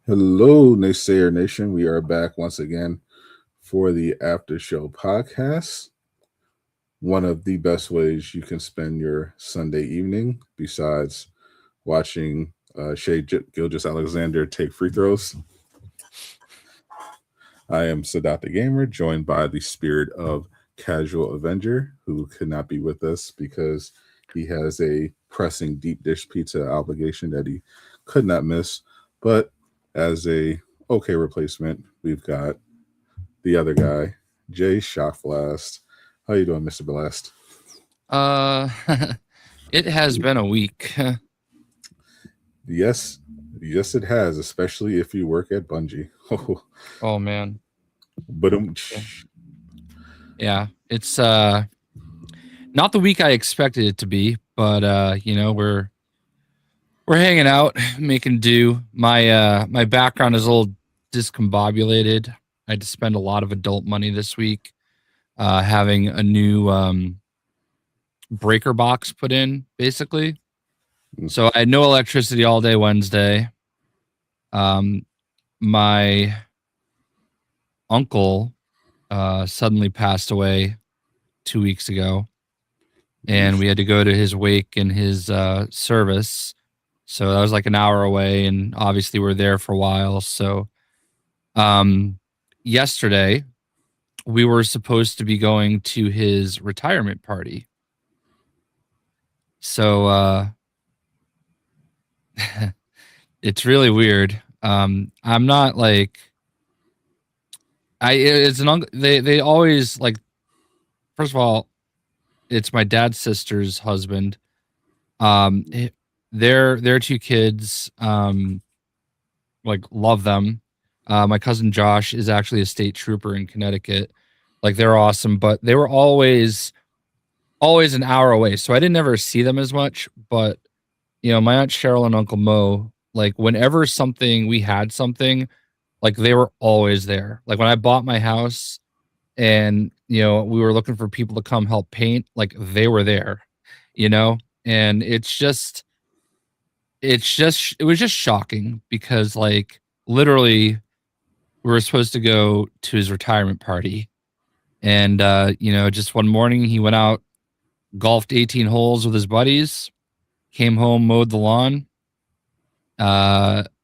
Hello, Naysayer Nation. We are back once again for the Aftershow Podcast. One of the best ways you can spend your Sunday evening, besides watching Gilgis Alexander take free throws. I am Sadat the Gamer, joined by the spirit of Casual Avenger, who could not be with us because he has a pressing deep dish pizza obligation that he could not miss. But as a okay replacement, we've got the other guy, JayShockblast. How you doing, Mr. Blast? It has been a week. Yes, it has, especially if you work at Bungie. Oh man. But yeah, it's not the week I expected it to be, but we're hanging out, making do. My background is a little discombobulated. I had to spend a lot of adult money this week, having a new breaker box put in, basically. So I had no electricity all day Wednesday. My uncle suddenly passed away 2 weeks ago, and we had to go to his wake and his service. So that was like an hour away, and obviously we're there for a while. So yesterday we were supposed to be going to his retirement party. So it's really weird. I'm not like it's an uncle. They always like. First of all, it's my dad's sister's husband. Their two kids, like love them. My cousin Josh is actually a state trooper in Connecticut. Like they're awesome, but they were always an hour away, so I didn't ever see them as much. But my Aunt Cheryl and Uncle Mo, like whenever we had something, like they were always there. Like when I bought my house and, we were looking for people to come help paint, like they were there, and it was just shocking because like literally we were supposed to go to his retirement party. And, just one morning he went out, golfed 18 holes with his buddies, came home, mowed the lawn,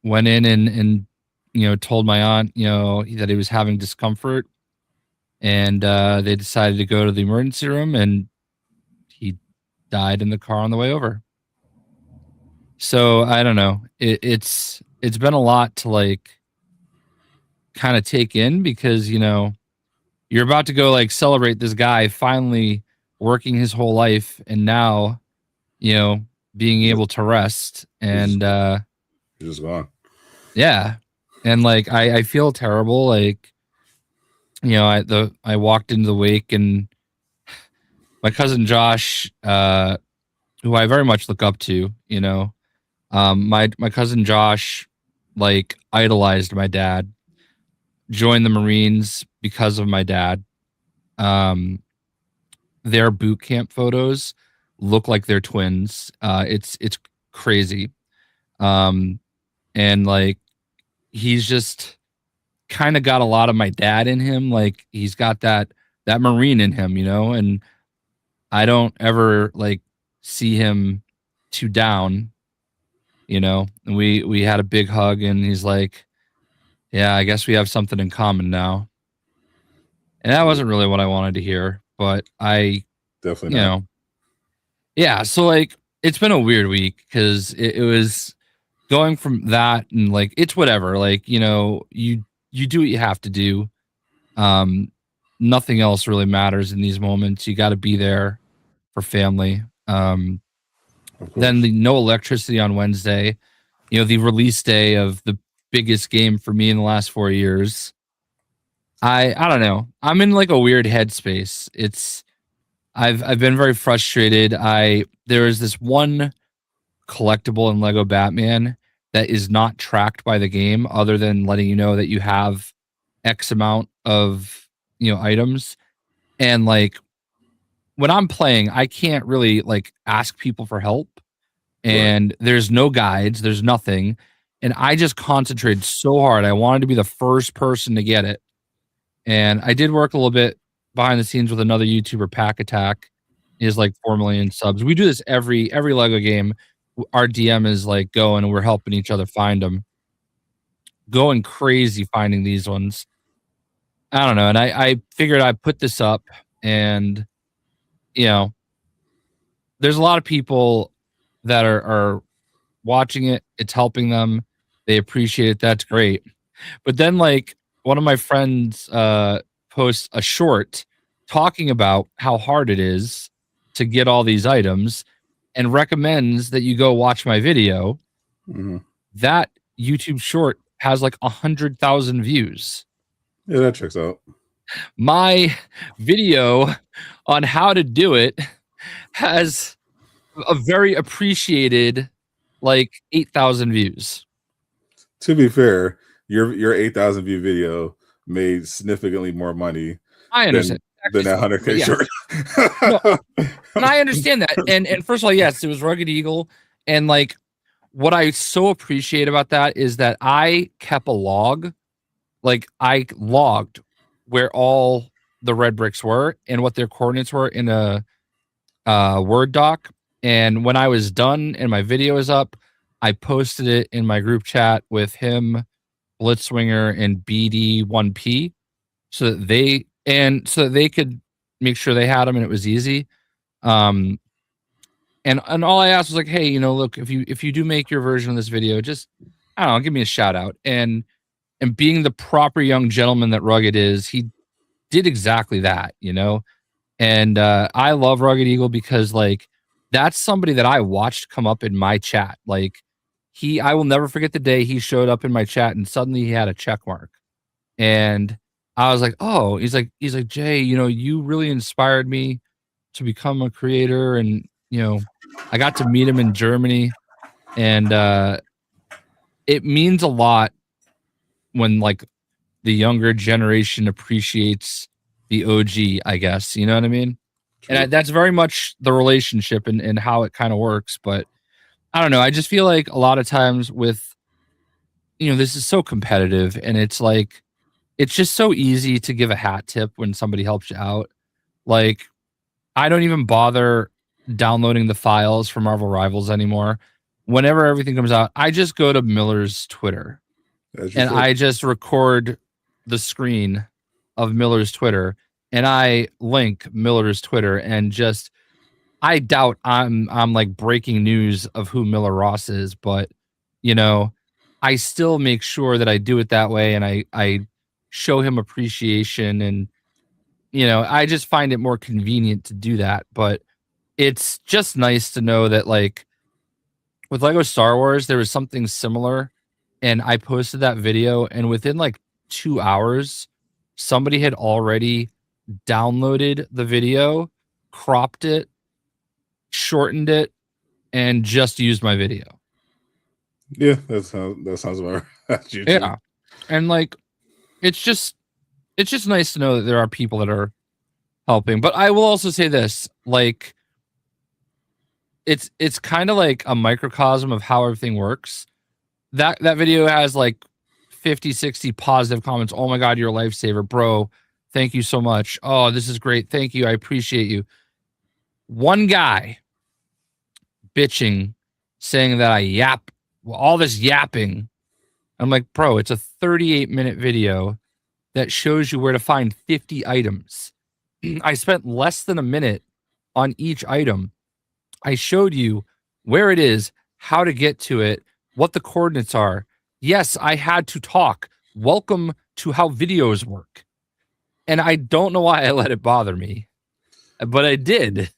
went in and told my aunt, that he was having discomfort. And they decided to go to the emergency room, and he died in the car on the way over. So I don't know. It's been a lot to like kind of take in because, you're about to go like celebrate this guy finally working his whole life and now, being able to rest and he's just gone. Yeah. And like I feel terrible. Like, I walked into the wake and my cousin Josh, who I very much look up to, my cousin Josh like idolized my dad, joined the Marines because of my dad. Their boot camp photos look like they're twins. It's crazy. And like he's just kind of got a lot of my dad in him. Like he's got that Marine in him, and I don't ever like see him too down, and we had a big hug and he's like, yeah, I guess we have something in common now. And that wasn't really what I wanted to hear, but I definitely not. Yeah. So like, it's been a weird week because it was going from that and like, it's whatever, like, you do what you have to do. Nothing else really matters in these moments. You got to be there for family. Then the no electricity on Wednesday, the release day of the biggest game for me in the last 4 years. I don't know. I'm in like a weird headspace. I've been very frustrated. There is this one collectible in Lego Batman that is not tracked by the game other than letting you know that you have X amount of, items. And like when I'm playing, I can't really like ask people for help. And there's no guides, there's nothing. And I just concentrated so hard. I wanted to be the first person to get it. And I did work a little bit behind the scenes with another YouTuber, Pack Attack. He has like 4 million subs. We do this every Lego game. Our DM is like going and we're helping each other find them. Going crazy finding these ones. I don't know. And I figured I'd put this up and, you know, there's a lot of people that are watching it. It's helping them. They appreciate it. That's great. But then like one of my friends posts a short talking about how hard it is to get all these items and recommends that you go watch my video. Mm-hmm. That YouTube short has like 100,000 views. Yeah, that checks out. My video on how to do it has a very appreciated like 8,000 views. To be fair, your 8,000 view video made significantly more money. I understand than that 100K yes. short. No, and I understand that. And first of all, yes, it was Rugged Eagle. And like what I so appreciate about that is that I kept a log. Like I logged where all the red bricks were and what their coordinates were in a Word doc. And when I was done and my video is up, I posted it in my group chat with him, Blitzwinger, and BD1P so that they could make sure they had them and it was easy. And all I asked was like, hey, look, if you do make your version of this video, just, I don't know, give me a shout out. And being the proper young gentleman that Rugged is, he did exactly that, And I love Rugged Eagle because like that's somebody that I watched come up in my chat. Like I will never forget the day he showed up in my chat and suddenly he had a check mark. And I was like, oh, he's like, Jay, you really inspired me to become a creator. And, I got to meet him in Germany and it means a lot when like the younger generation appreciates the OG, I guess, you know what I mean? True. And that's very much the relationship and how it kind of works. But I don't know. I just feel like a lot of times with, this is so competitive and it's like, it's just so easy to give a hat tip when somebody helps you out. Like, I don't even bother downloading the files for Marvel Rivals anymore. Whenever everything comes out, I just go to Miller's Twitter and I just record the screen of Miller's Twitter and I link Miller's Twitter and just, I doubt I'm like breaking news of who Miller Ross is, but I still make sure that I do it that way and I show him appreciation and I just find it more convenient to do that. But it's just nice to know that like with Lego Star Wars there was something similar and I posted that video and within like 2 hours somebody had already downloaded the video, cropped it, shortened it, and just used my video. Yeah, that sounds about right. Yeah. And like it's just nice to know that there are people that are helping. But I will also say this, like it's kind of like a microcosm of how everything works. That video has like 50, 60 positive comments. Oh my God, you're a lifesaver, bro. Thank you so much. Oh, this is great. Thank you. I appreciate you. One guy bitching, saying that I yap, all this yapping. I'm like, bro, it's a 38-minute video that shows you where to find 50 items. I spent less than a minute on each item. I showed you where it is, how to get to it, what the coordinates are. Yes, I had to talk. Welcome to how videos work. And I don't know why I let it bother me, but I did.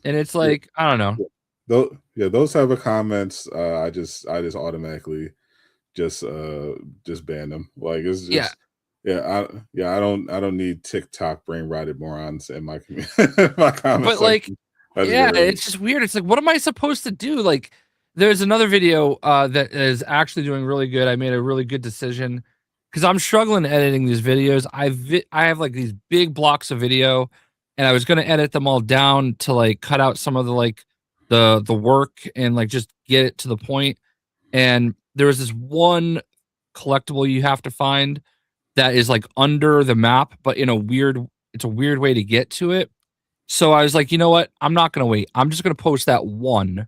And it's like, I don't know. Those type of comments, I just automatically just ban them. Like it's just I don't need TikTok brain rotted morons in my my comments. But like it's just weird. It's like, what am I supposed to do? Like, there's another video that is actually doing really good. I made a really good decision because I'm struggling editing these videos. I have like these big blocks of video, and I was gonna edit them all down to like cut out some of the like the work and like just get it to the point. And there was this one collectible you have to find that is like under the map, but it's a weird way to get to it. So I was like, you know what? I'm not going to wait. I'm just going to post that one.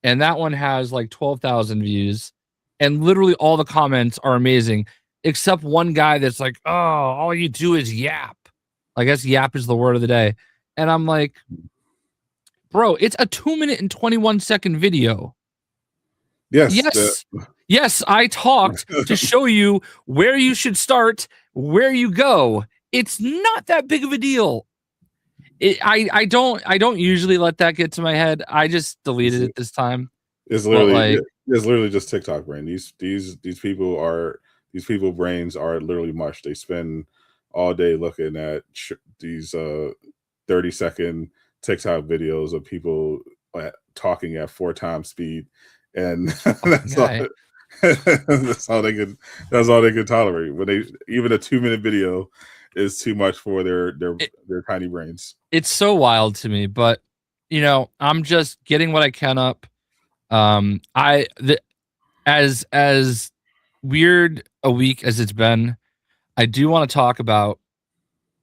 And that one has like 12,000 views. And literally all the comments are amazing, except one guy that's like, oh, all you do is yap. I guess yap is the word of the day. And I'm like, bro, it's a 2-minute and 21-second video. Yes, I talked to show you where you should start, where you go. It's not that big of a deal. I don't usually let that get to my head. I just deleted it this time. It's literally just TikTok brain. These people brains are literally mush. They spend all day looking at these 30-second TikTok videos of people talking at 4 times speed, and that's all they can tolerate. When even a 2-minute video is too much for their tiny brains. It's so wild to me, but I'm just getting what I can up. As weird a week as it's been, I do want to talk about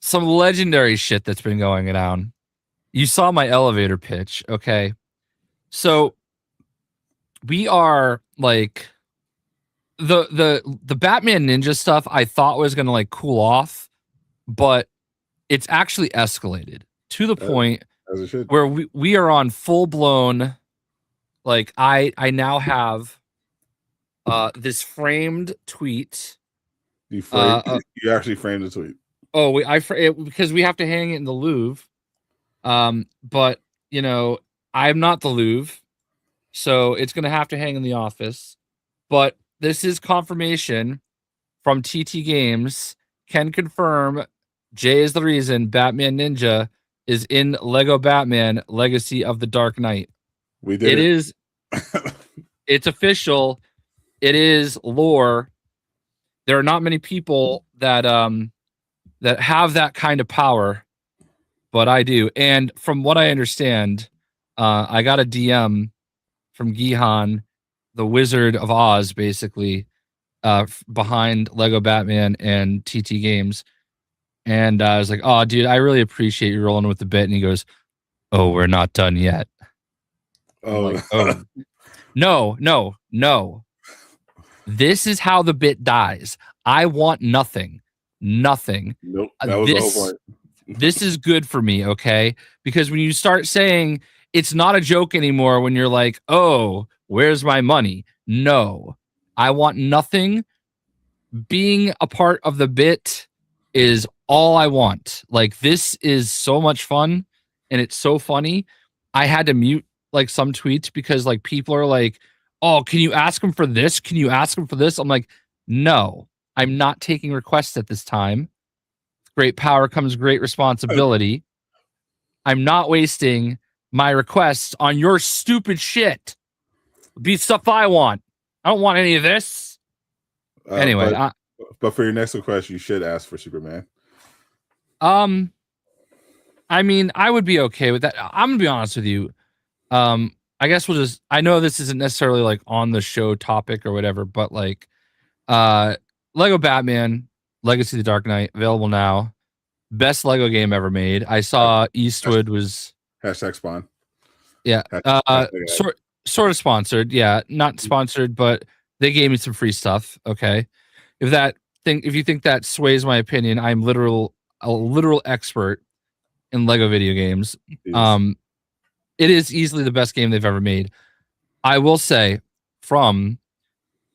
some legendary shit that's been going down. You saw my elevator pitch, okay? So we are like the Batman Ninja stuff I thought was gonna like cool off, but it's actually escalated to the point where we are on full blown. Like I now have this framed tweet. You actually framed the tweet. Oh, because we have to hang it in the Louvre. But I'm not the Louvre, so it's gonna have to hang in the office. But this is confirmation from TT Games. Can confirm Jay is the reason Batman Ninja is in Lego Batman Legacy of the Dark Knight. We did. It is. It's official. It is lore. There are not many people that have that kind of power, but I do. And from what I understand, I got a DM from Gihan, the Wizard of Oz, basically, behind Lego Batman and TT Games. And I was like, oh, dude, I really appreciate you rolling with the bit. And he goes, oh, we're not done yet. Oh, like, oh. No. This is how the bit dies. I want nothing. Nope. That was the whole point. This is good for me, okay? Because when you start saying it's not a joke anymore, when you're like, oh, where's my money? No, I want nothing. Being a part of the bit is all I want. Like, this is so much fun and it's so funny. I had to mute like some tweets because like people are like, oh, can you ask him for this? Can you ask him for this? I'm like, no, I'm not taking requests at this time. Great power comes great responsibility. I'm not wasting my requests on your stupid shit. Be stuff I want. I don't want any of this. Anyway, but for your next request, you should ask for Superman. I mean, I would be okay with that. I'm gonna be honest with you. I guess I know this isn't necessarily like on the show topic or whatever, but like, Lego Batman Legacy of the Dark Knight available now. Best Lego game ever made. I saw Eastwood was #spawn. Yeah. Sort of sponsored. Yeah. Not sponsored, but they gave me some free stuff. Okay. If you think that sways my opinion, I'm a literal expert in Lego video games. Jeez. It is easily the best game they've ever made. I will say, from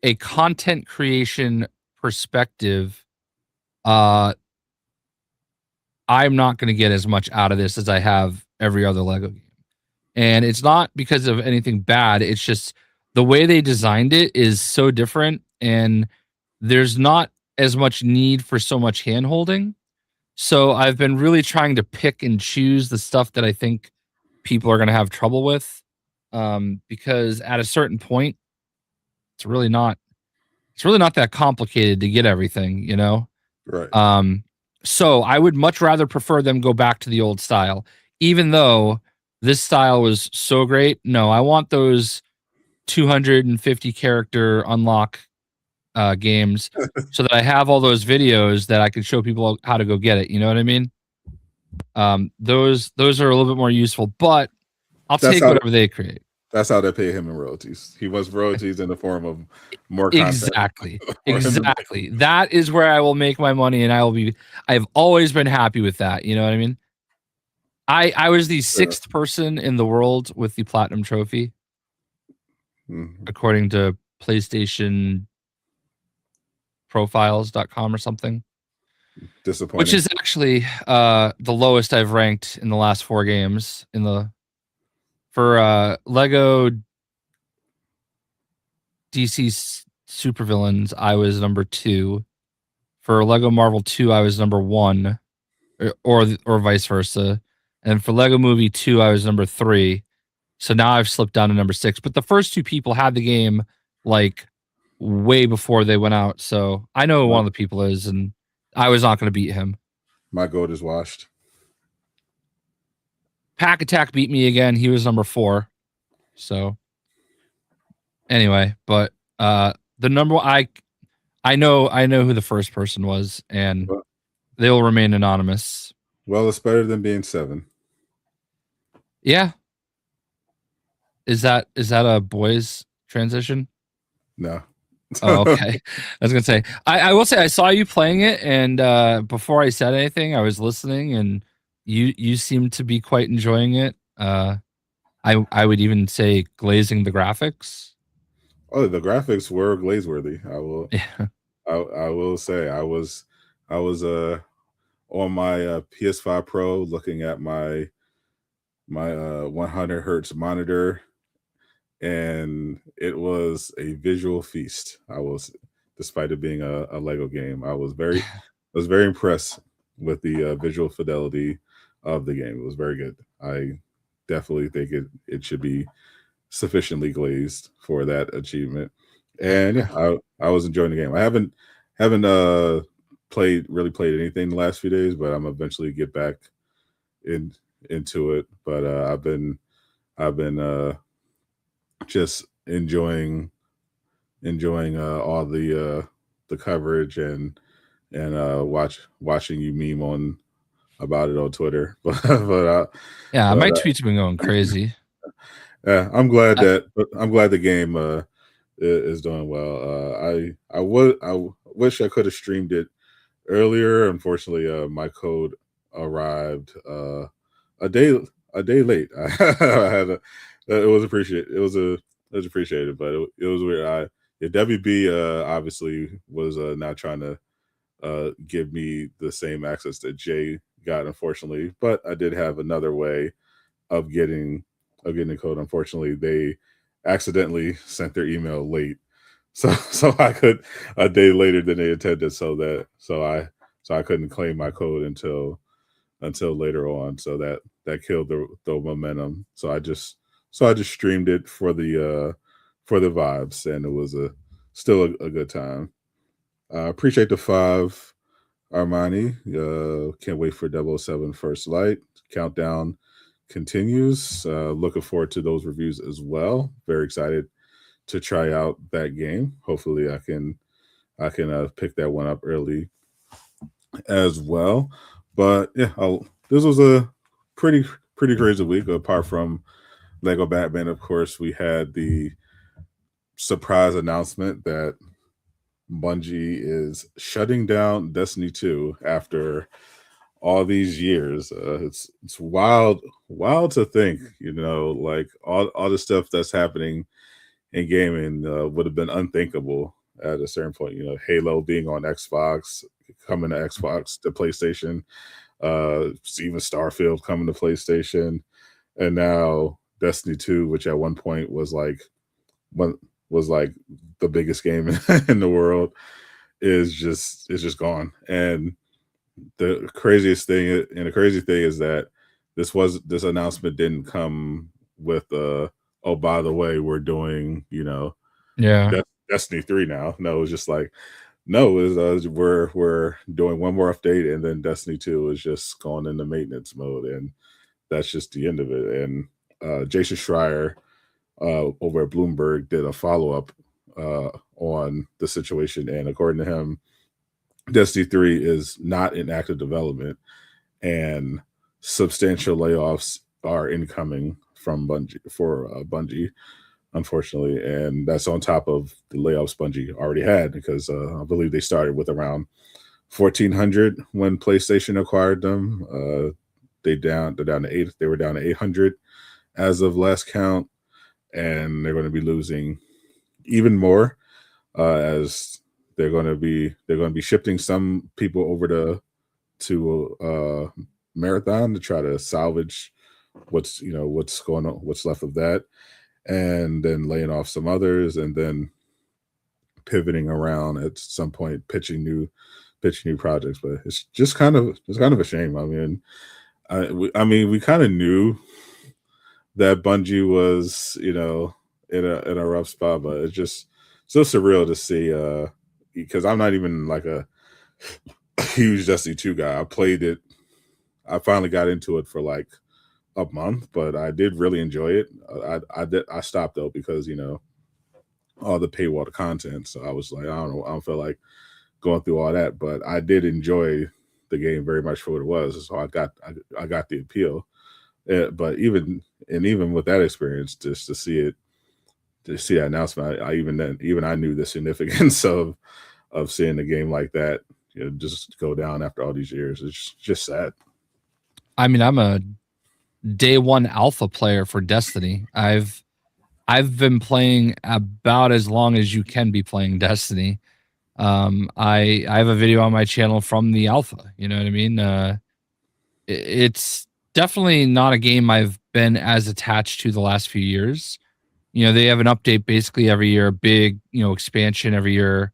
a content creation perspective, I'm not going to get as much out of this as I have every other Lego game. And it's not because of anything bad. It's just the way they designed it is so different, and there's not as much need for so much hand-holding. So I've been really trying to pick and choose the stuff that I think people are going to have trouble with, because at a certain point, it's really not that complicated to get everything, Right. So I would much rather prefer them go back to the old style, even though this style was so great. No, I want those 250 character unlock games, so that I have all those videos that I can show people how to go get it. You know what I mean? Those are a little bit more useful, but I'll take whatever they create. That's how they pay him in royalties. He wants royalties in the form of more content. Exactly. That is where I will make my money, and I've always been happy with that. You know what I mean? I was the sixth person in the world with the platinum trophy, according to PlayStation profiles.com or something. Disappointing. Which is actually the lowest I've ranked in the last 4 games for Lego DC Supervillains. I was number 2. For Lego Marvel 2, I was number 1, or vice versa. And for Lego Movie 2, I was number 3. So now I've slipped down to number 6. But the first 2 people had the game like way before they went out. So I know who one of the people is, and I was not going to beat him. My goat is washed. Pack Attack beat me again. He was number 4. So anyway, but the number I know who the first person was, and they'll remain anonymous. Well, it's better than being 7. Yeah. Is that a boys transition? No. Oh, okay. I was gonna say, I will say I saw you playing it, and before I said anything, I was listening, and you seemed to be quite enjoying it. I would even say glazing the graphics. Oh, the graphics were glaze-worthy. I will say I was on my PS5 Pro looking at my 100 hertz monitor, and it was a visual feast. Despite it being a Lego game, I was very impressed with the visual fidelity of the game. It was very good. I definitely think it should be sufficiently glazed for that achievement. And yeah, I was enjoying the game. I haven't played anything the last few days, but I'm eventually get back into it. But I've been just enjoying all the coverage and watching you meme on about it on Twitter. My tweets have been going crazy. Yeah, I'm glad the game is doing well. I wish I could have streamed it earlier. Unfortunately, my code arrived a day late. It was appreciated. It was appreciated, but it was weird. WB obviously was not trying to give me the same access that Jay got, unfortunately. But I did have another way of getting the code. Unfortunately, they accidentally sent their email late, so I could a day later than they intended. So I couldn't claim my code until later on. So that killed the momentum. So I just streamed it for the vibes, and it was still a good time. Appreciate the 5, Armani. Can't wait for 007 First Light. Countdown continues. Looking forward to those reviews as well. Very excited to try out that game. Hopefully I can pick that one up early as well. But yeah, this was a pretty crazy week. Apart from Lego Batman, of course, we had the surprise announcement that Bungie is shutting down Destiny 2 after all these years. It's wild to think, like all the stuff that's happening in gaming would have been unthinkable at a certain point. Halo being on Xbox, coming to Xbox, to PlayStation, even Starfield coming to PlayStation, and now Destiny 2, which at one point was like the biggest game in the world, is just gone. And the crazy thing is that this announcement didn't come with oh, by the way, we're doing Destiny 3 now. No, it was just like, no, we're doing one more update, and then Destiny 2 is just going into maintenance mode, and that's just the end of it. And Jason Schreier over at Bloomberg did a follow-up on the situation, and according to him, Destiny 3 is not in active development, and substantial layoffs are incoming from Bungie, unfortunately, and that's on top of the layoffs Bungie already had, because I believe they started with around 1,400 when PlayStation acquired them. They're down to 8. They were down to 800 as of last count, and they're going to be losing even more as they're going to be shifting some people over to Marathon to try to salvage what's going on, what's left of that, and then laying off some others, and then pivoting around at some point, pitching new projects. But it's just kind of a shame. I mean, we kind of knew that Bungie was, in a rough spot, but it's just so surreal to see, because I'm not even like a huge Destiny 2 guy. I played it. I finally got into it for like a month, but I did really enjoy it. I stopped though because all the paywall content. So I was like, I don't feel like going through all that, but I did enjoy the game very much for what it was. So I got the appeal. But even with that experience, just to see that announcement, I knew the significance of seeing a game like that, just go down after all these years. It's just sad. I mean, I'm a day one alpha player for Destiny. I've been playing about as long as you can be playing Destiny. I have a video on my channel from the alpha. You know what I mean? It's definitely not a game I've been as attached to the last few years. They have an update basically every year, a big, expansion every year.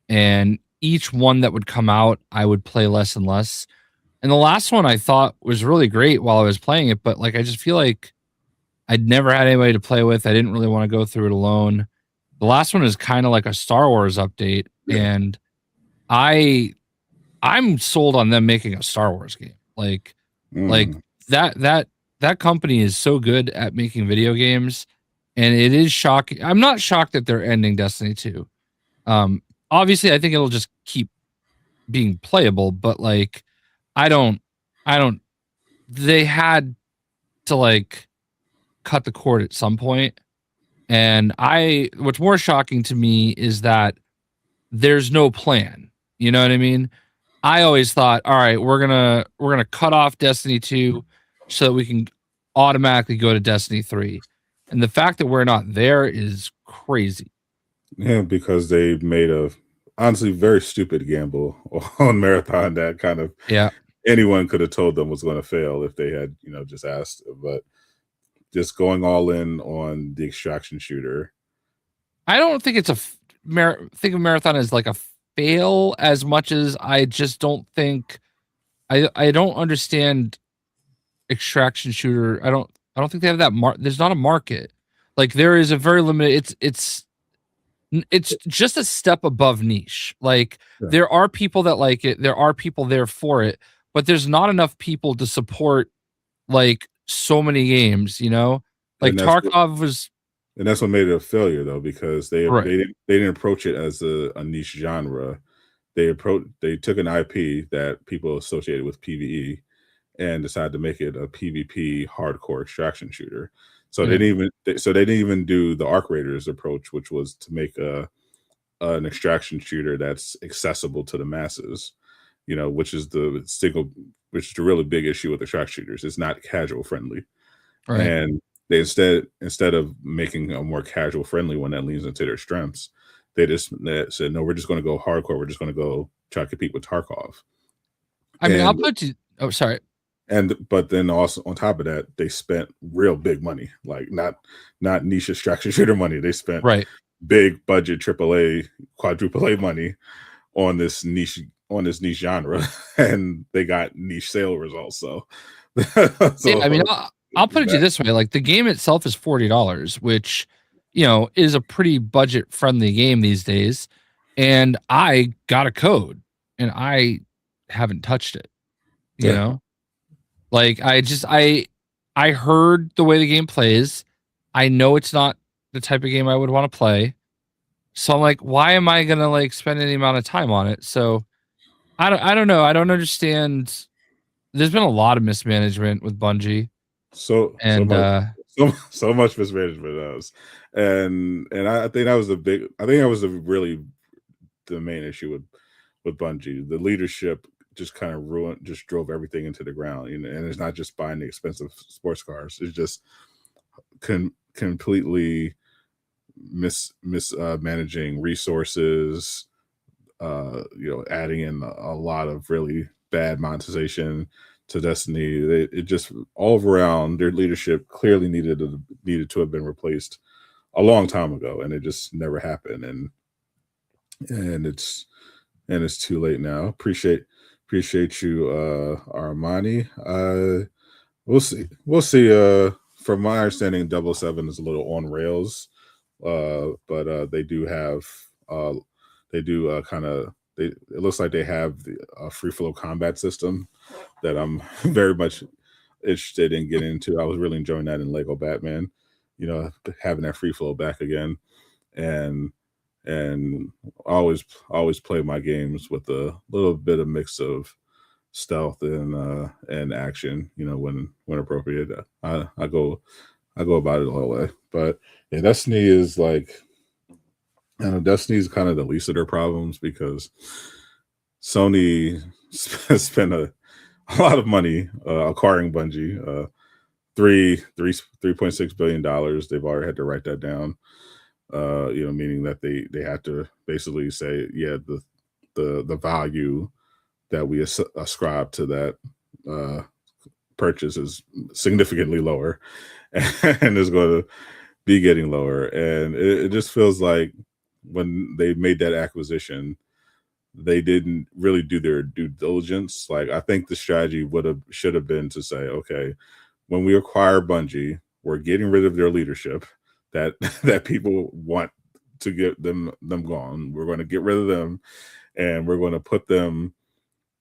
And each one that would come out, I would play less and less. And the last one I thought was really great while I was playing it, but like I just feel like I'd never had anybody to play with. I didn't really want to go through it alone. The last one is kind of like a Star Wars update, and I'm sold on them making a Star Wars game. Like that company is so good at making video games, and it is shocking. I'm not shocked that they're ending Destiny 2. Obviously, I think it'll just keep being playable, but like, I don't. They had to like cut the cord at some point, and what's more shocking to me is that there's no plan. You know what I mean? I always thought, all right, we're gonna cut off Destiny 2 so that we can automatically go to Destiny 3, and the fact that we're not there is crazy. Yeah, because they made a honestly very stupid gamble on Marathon that kind of anyone could have told them was going to fail if they had just asked. But just going all in on the extraction shooter, I don't think it's think of Marathon as like a fail as much as I just don't think I don't understand extraction shooter. I don't think they have that there's not a market. Like there is a very limited it's just a step above niche. Like there are people that like it, there are people there for it, but there's not enough people to support like so many games, like Tarkov was. And that's what made it a failure, though, because they didn't approach it as a niche genre. They took an IP that people associated with PvE and decided to make it a PvP hardcore extraction shooter. So they didn't even do the Arc Raiders approach, which was to make an extraction shooter that's accessible to the masses. Which is the really big issue with extraction shooters. It's not casual friendly, and they instead of making a more casual friendly one that leans into their strengths, they said, no, we're just going to go hardcore. We're just going to go try to compete with Tarkov. I mean, I'll put you. Oh, sorry. But then also on top of that, they spent real big money, like not niche extraction shooter money. They spent big budget AAA, quadruple A money on this niche genre, and they got niche sale results. So I mean, I'll put it to you this way: like the game itself is $40, which is a pretty budget friendly game these days. And I got a code, and I haven't touched it. You know, like I heard the way the game plays. I know it's not the type of game I would want to play. So I'm like, why am I gonna like spend any amount of time on it? So I don't know. I don't understand. There's been a lot of mismanagement with Bungie. So And so much mismanagement does. And I think that was really the main issue with Bungie. The leadership just kind of drove everything into the ground. And it's not just buying the expensive sports cars. It's just completely managing resources, adding in a lot of really bad monetization to Destiny. It just all around, their leadership clearly needed to have been replaced a long time ago, and it just never happened. And it's too late now. Appreciate you, Armani. We'll see. From my understanding, 007 is a little on rails, but they do have it looks like they have a free flow combat system that I'm very much interested in getting into. I was really enjoying that in Lego Batman, having that free flow back again, and always play my games with a little bit of mix of stealth and action, when appropriate. I go about it all the way. But yeah, Destiny is like, I know Destiny's kind of the least of their problems because Sony spent a lot of money acquiring Bungie, $3.6 billion. They've already had to write that down. Meaning that they had to basically say, yeah, the value that we ascribe to that purchase is significantly lower, and is going to be getting lower. And it just feels like when they made that acquisition, they didn't really do their due diligence. Like, I think the strategy should have been to say, okay, when we acquire Bungie, we're getting rid of their leadership that people want to get them gone. We're going to get rid of them, and we're going to put them.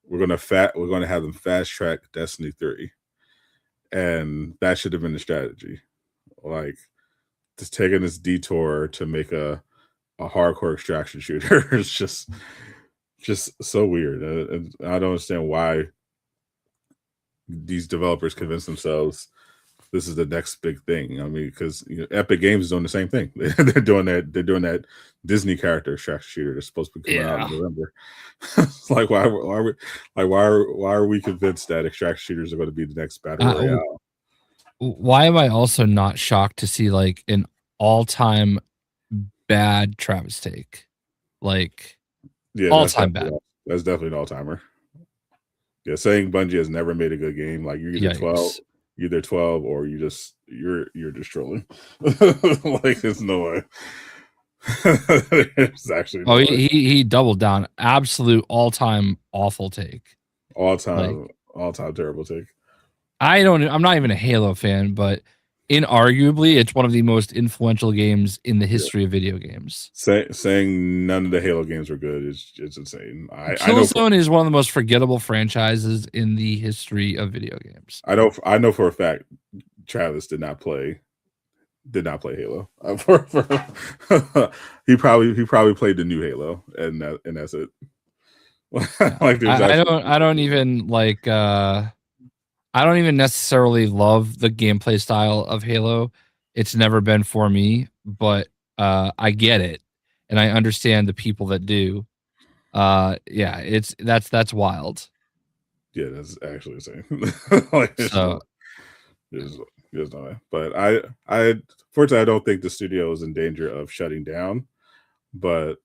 We're going to have them fast track Destiny 3, and that should have been the strategy. Like, just taking this detour to make a hardcore extraction shooter is just so weird. And I don't understand why these developers convince themselves this is the next big thing. I mean, because Epic Games is doing the same thing. They're doing that Disney character extraction shooter that's supposed to be coming out in November. Like, why are we convinced that extraction shooters are going to be the next battle royale? Why am I also not shocked to see like an all-time bad Travis take? Like, yeah, all-time bad. That's definitely an all-timer. Yeah, saying Bungie has never made a good game, like you're either 12 or you're just trolling. Like, there's no way. It's actually no way. He doubled down. Absolute all-time awful take. All-time terrible take. I'm not even a Halo fan, but inarguably it's one of the most influential games in the history of video games. Saying none of the Halo games are good is insane. Killzone is one of the most forgettable franchises in the history of video games. I know for a fact Travis did not play Halo. He probably played the new Halo, and that's it. Like, I don't even necessarily love the gameplay style of Halo. It's never been for me, but I get it, and I understand the people that do. Yeah, that's wild. Yeah, that's actually insane. Like, there's no way. But I fortunately, I don't think the studio is in danger of shutting down, but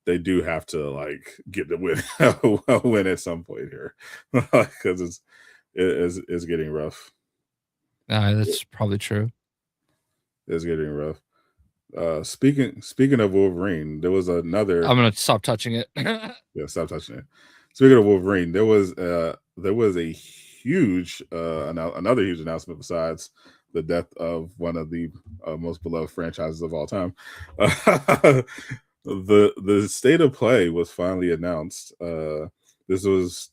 they do have to like get the win at some point here, because it's getting rough. That's probably true. It's getting rough. Speaking of Wolverine, there was another. I'm gonna stop touching it. Yeah, stop touching it. Speaking of Wolverine, there was a huge another huge announcement besides the death of one of the most beloved franchises of all time. The state of play was finally announced. This was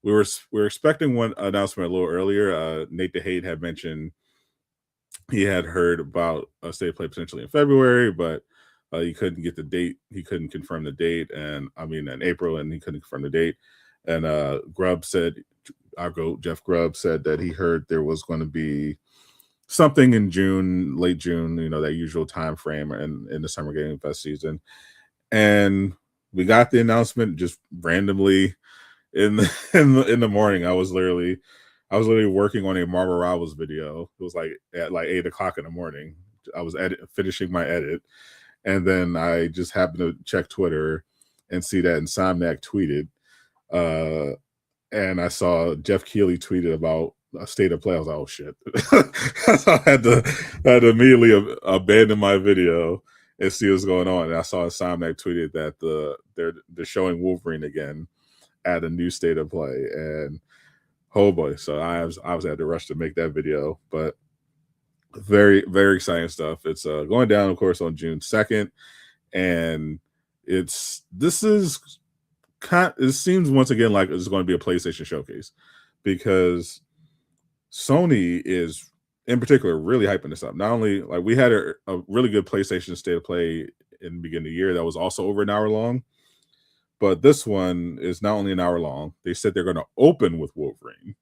we were expecting one announcement a little earlier. Nate DeHate had mentioned he had heard about a state of play potentially in February, but he couldn't get the date. He couldn't confirm the date, and I mean in April, and he couldn't confirm the date. And Grubb said, our goat Jeff Grubb said that he heard there was going to be something in June, late June, that usual time frame in the Summer Game Fest season. And we got the announcement just randomly in the morning. I was literally working on a Marvel Rivals video. It was like at like 8:00 in the morning. I was finishing my edit, and then I just happened to check Twitter and see that Insomniac tweeted, and I saw Jeff Keighley tweeted about a state of play. I was like, oh shit! So I had to immediately abandon my video and see what's going on. And I saw Insomniac tweeted that they're showing Wolverine again at a new state of play, and oh boy! So I was at the rush to make that video, but very, very exciting stuff. It's going down, of course, on June 2nd, and it seems once again like it's going to be a PlayStation showcase, because Sony is in particular really hyping this up. Not only like we had a really good PlayStation state of play in the beginning of the year that was also over an hour long, but this one is not only an hour long. They said they're going to open with Wolverine,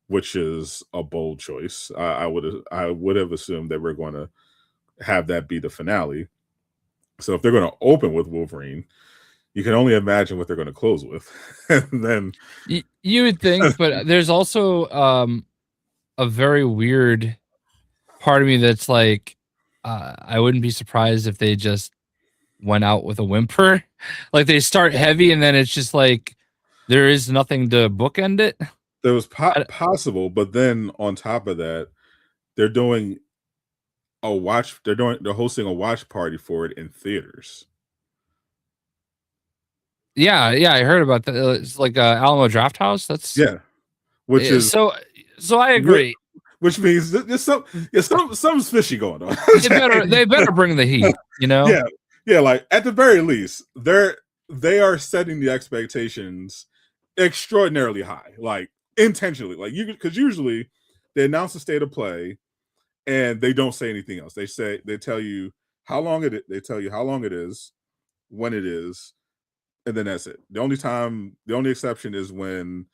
which is a bold choice. I would have assumed that we're going to have that be the finale. So if they're going to open with Wolverine, you can only imagine what they're going to close with. And then you would think, but there's also a very weird part of me that's like, I wouldn't be surprised if they just went out with a whimper. Like they start heavy and then it's just like there is nothing to bookend it. There was possible, but then on top of that, they're doing they're hosting a watch party for it in theaters. Yeah, I heard about that. It's like Alamo Draft House. That's which is so I agree. Which means there's something's fishy going on. They better bring the heat, Yeah, like at the very least, they are setting the expectations extraordinarily high, like intentionally, like because usually they announce the state of play and they don't say anything else. They tell you how long it is, when it is, and then that's it. The only exception is when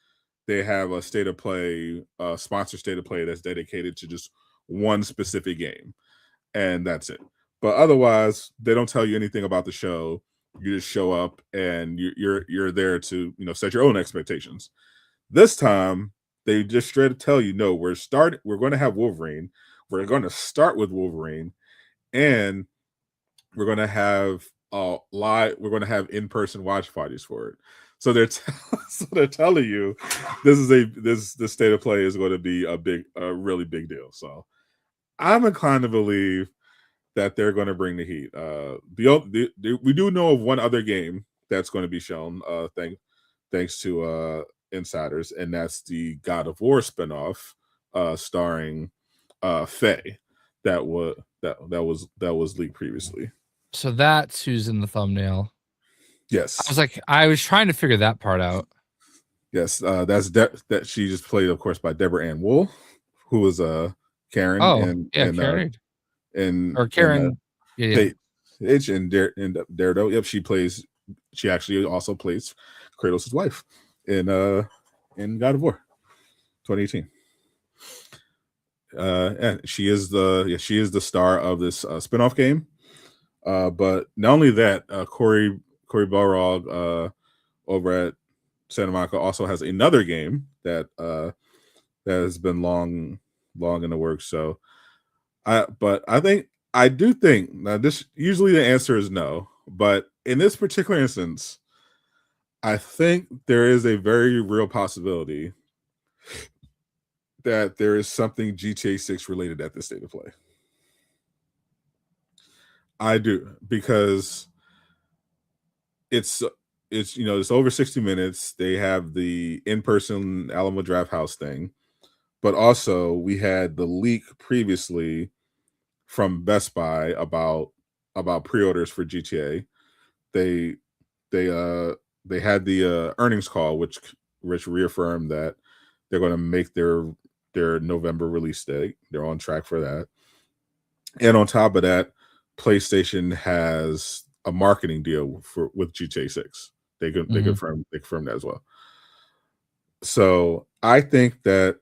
they have a state of play, sponsor state of play that's dedicated to just one specific game, and that's it. But otherwise, they don't tell you anything about the show. You just show up and you're there to set your own expectations. This time, they just straight up tell you, no, we're going to have Wolverine. We're going to start with Wolverine, and we're going to have we're going to have in-person watch parties for it. So they're telling you this state of play is going to be a really big deal. So I'm inclined to believe that they're going to bring the heat. We do know of one other game that's going to be shown, thanks to insiders, and that's the God of War spinoff, starring Faye, that was leaked previously. So that's who's in the thumbnail. Yes, I was trying to figure that part out. Yes, that's that she just played, of course, by Deborah Ann Wool, who was Karen. Oh, Karen. Karen. Paige and Daredevil. Yep, she actually also plays Kratos' wife in God of War 2018. And she is the star of this spinoff game. But not only that, Corey Balrog over at Santa Monica also has another game that has been long in the works. So I do think now this usually the answer is no, but in this particular instance, I think there is a very real possibility that there is something GTA 6 related at this state of play. I do, because it's over 60 minutes. They have the in-person Alamo Draft House thing, but also we had the leak previously from Best Buy about pre-orders for GTA. They had the earnings call, which reaffirmed that they're going to make their November release date. They're on track for that. And on top of that, PlayStation has a marketing deal with GTA 6. They confirmed that as well. So I think that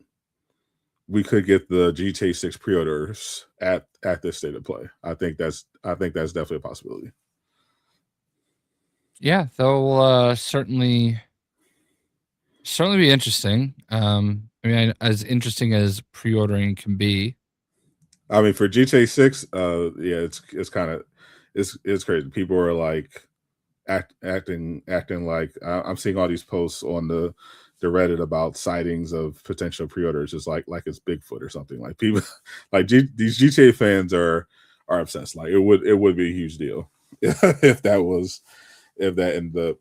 we could get the GTA 6 pre-orders at this state of play. I think that's definitely a possibility. Yeah, they'll certainly be interesting. I mean, as interesting as pre-ordering can be. I mean, for GTA 6, yeah, it's kind of it's crazy. People are like acting like I'm seeing all these posts on the Reddit about sightings of potential pre-orders, just like it's Bigfoot or something. Like people, like these GTA fans are obsessed. Like it would be a huge deal if that ended up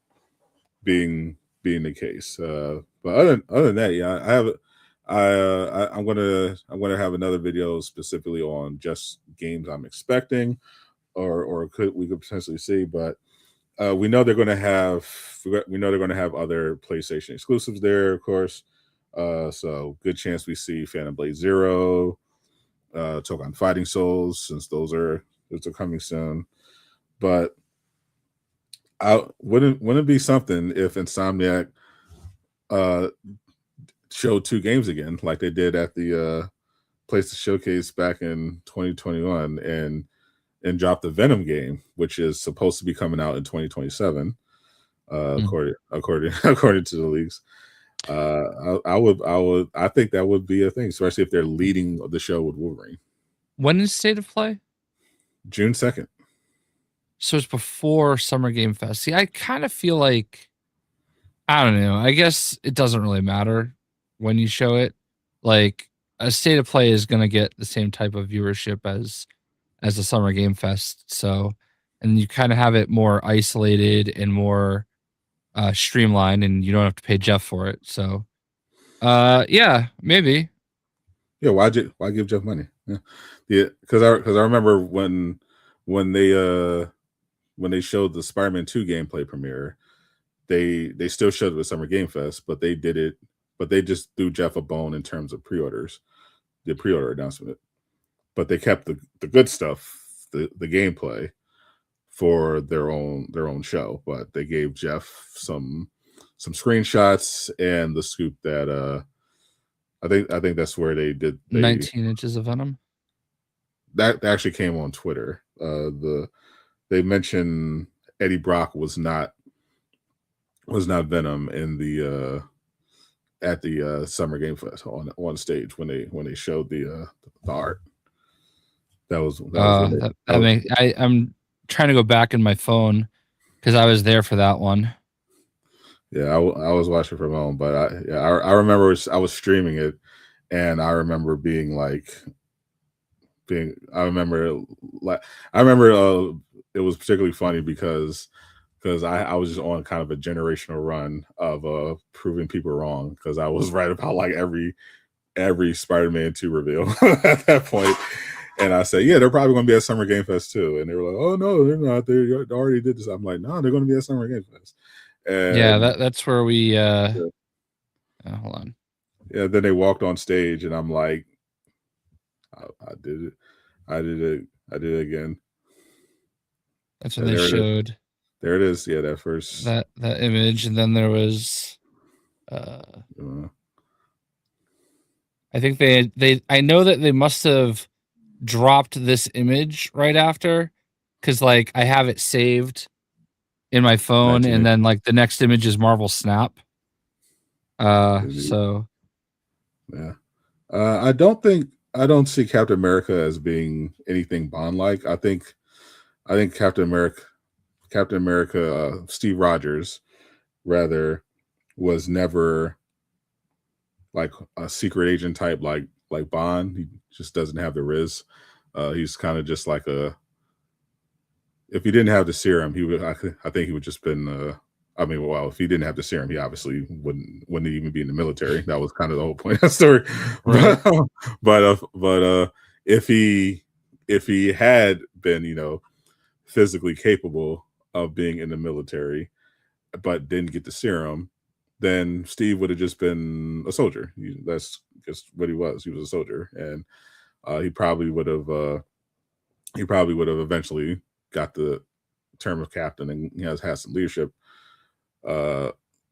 being the case. But other than that, yeah, I'm gonna have another video specifically on just games I'm expecting, or we could potentially see. But we know they're gonna have other PlayStation exclusives there, of course. So good chance we see Phantom Blade Zero, Token Fighting Souls, since those are coming soon. But wouldn't it be something if Insomniac showed two games again, like they did at the PlayStation Showcase back in 2021, and dropped the Venom game, which is supposed to be coming out in 2027, according to the leaks. I think that would be a thing, especially if they're leading the show with Wolverine. When is State of Play? June 2nd. So it's before Summer Game Fest. See, I kind of feel like, I don't know. I guess it doesn't really matter when you show it. Like a State of Play is going to get the same type of viewership as a Summer Game Fest. So, and you kind of have it more isolated and more streamlined, and you don't have to pay Jeff for it. So, yeah, maybe. Yeah, why give Jeff money? Yeah, because I remember when they showed the Spider-Man 2 gameplay premiere, they still showed it with Summer Game Fest, but they just threw Jeff a bone in terms of pre-orders, the pre-order announcement. But they kept the good stuff, the gameplay, for their own show. But they gave Jeff some screenshots and the scoop that I think that's where they 19 inches of Venom. That actually came on Twitter. They mentioned Eddie Brock was not Venom in the at the Summer Game Fest on stage when they showed the art. I'm trying to go back in my phone because I was there for that one. Yeah, I was watching from home, but I remember I was streaming it, and I remember I remember it was particularly funny because I was just on kind of a generational run of proving people wrong, because I was right about like every Spider-Man 2 reveal at that point. And I said, yeah, they're probably going to be at Summer Game Fest too. And they were like, oh no, they're not. They already did this. I'm like, no, they're going to be at Summer Game Fest. And yeah, that's where we hold on. Yeah, then they walked on stage, and I'm like, I did it. I did it again. That's when they showed. There it is. Yeah, that first that image, and then there was. I think they. I know that they must have dropped this image right after, because like I have it saved in my phone, and then like the next image is Marvel Snap. So. Yeah, I don't see Captain America as being anything Bond-like. I think Captain America, Steve Rogers, rather, was never like a secret agent type like Bond. He just doesn't have the riz. He's kind of just like if he didn't have the serum, he would. I think he would just been. I mean, well, if he didn't have the serum, he obviously wouldn't even be in the military. That was kind of the whole point of the story. Right. But if he had been, physically capable of being in the military, but didn't get the serum, then Steve would have just been a soldier. That's just what he was. He was a soldier, and he probably would have he probably would have eventually got the term of captain, and he has some leadership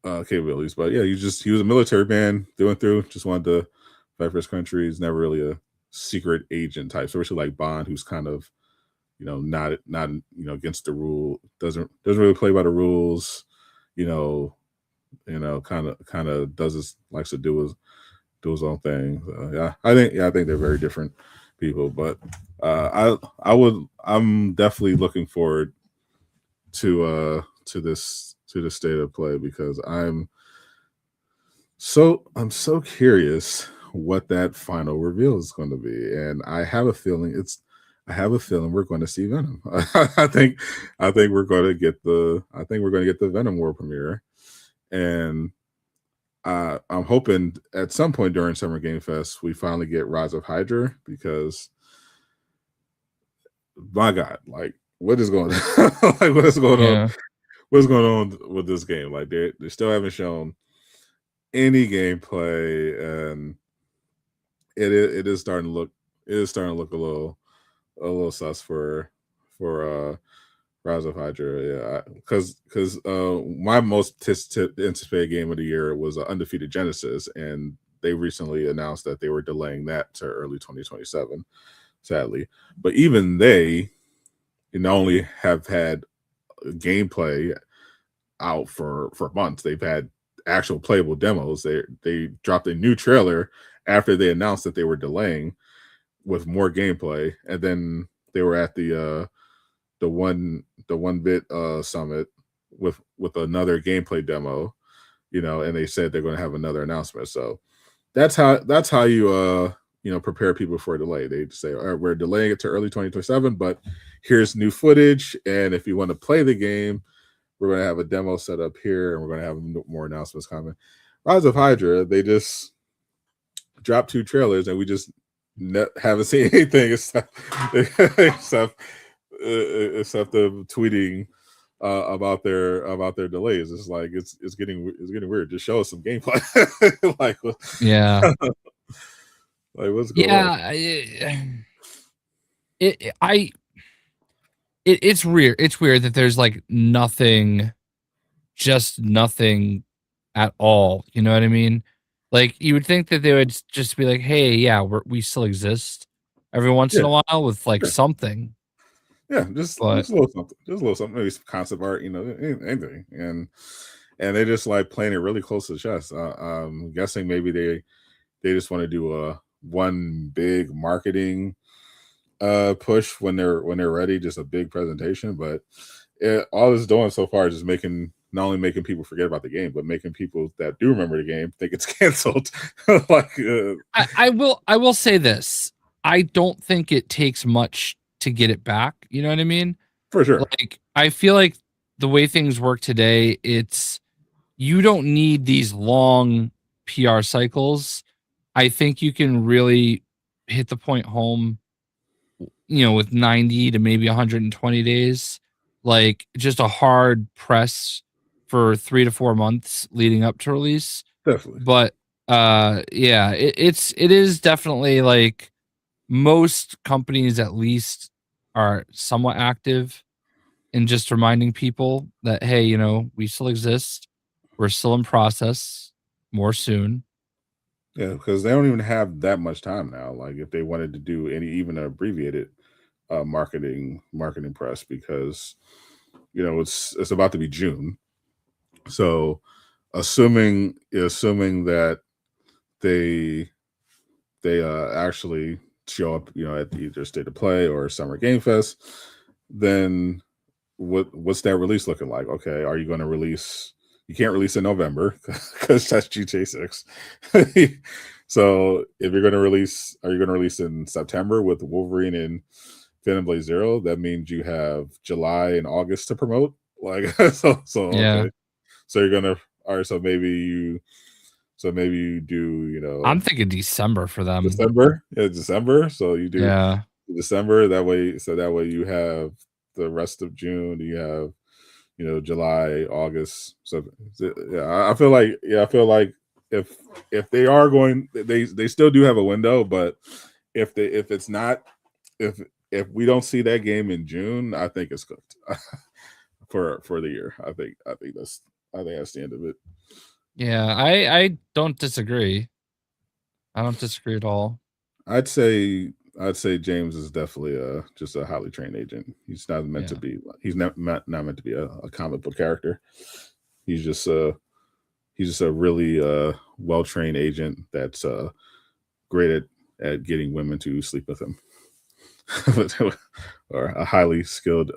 capabilities. But yeah, he was a military man through and through. Just wanted to fight for his country. He's never really a secret agent type, especially like Bond, who's kind of not against the rule. Doesn't really play by the rules. Kind of likes to do his own thing. So, yeah, I think they're very different people, but I'm definitely looking forward to this state of play, because I'm so curious what that final reveal is going to be, and I have a feeling we're going to see Venom. I think we're going to get the Venom World premiere, and I'm hoping at some point during Summer Game Fest we finally get Rise of Hydra, because my God, like what is going on? Like what is going on? What's going on with this game? Like they still haven't shown any gameplay, and it is starting to look a little sus for Rise of Hydra. Yeah, because my most anticipated game of the year was Undefeated Genesis, and they recently announced that they were delaying that to early 2027, sadly. But even they not only have had gameplay out for months, they've had actual playable demos. They dropped a new trailer after they announced that they were delaying, with more gameplay, and then they were at the 1-bit summit with another gameplay demo, and they said they're going to have another announcement. So that's how you prepare people for a delay. They say, all right, we're delaying it to early 2027, but here's new footage, and if you want to play the game, we're going to have a demo set up here, and we're going to have more announcements coming. Rise of Hydra, they just dropped 2 trailers, and we just haven't seen anything except them tweeting about their delays. It's like it's getting weird. Just show us some gameplay. Like yeah. Like what's going on? It's weird. It's weird that there's like nothing at all. You know what I mean? Like you would think that they would just be like, "Hey, yeah, we still exist," every once in a while with like something. Yeah, just a little something, maybe some concept art, anything, and they just like playing it really close to the chest. I'm guessing maybe they just want to do one big marketing push when they're ready, just a big presentation. But all it's doing so far is just not only making people forget about the game, but making people that do remember the game think it's canceled. Like I will say this: I don't think it takes much to get it back. You know what I mean? For sure. Like I feel like the way things work today, you don't need these long PR cycles. I think you can really hit the point home, with 90 to maybe 120 days, like just a hard press for 3 to 4 months leading up to release. Definitely. But yeah, it is definitely like most companies at least are somewhat active in just reminding people that, hey, we still exist. We're still in process. More soon. Yeah, because they don't even have that much time now. Like if they wanted to do even abbreviated marketing press, because it's about to be June. So assuming that they actually show up, at either State of Play or Summer Game Fest, then what's that release looking like? Okay, are you going to release? You can't release in November because that's GTA 6. So if you're going to release, are you going to release in September with Wolverine and Phantom Blade Zero? That means you have July and August to promote. Like so Yeah. Okay. So you're gonna so maybe you do, I'm thinking December for them. December. Yeah, December. So you do December. That way you have the rest of June. You have July, August. So yeah, I feel like if they are going, they still do have a window, but if if we don't see that game in June, I think it's cooked for the year. I think that's the end of it. Yeah, I don't disagree. I don't disagree at all. I'd say James is definitely just a highly trained agent. He's not meant to be. He's not meant to be a comic book character. He's just a really well trained agent that's great at getting women to sleep with him, or a highly skilled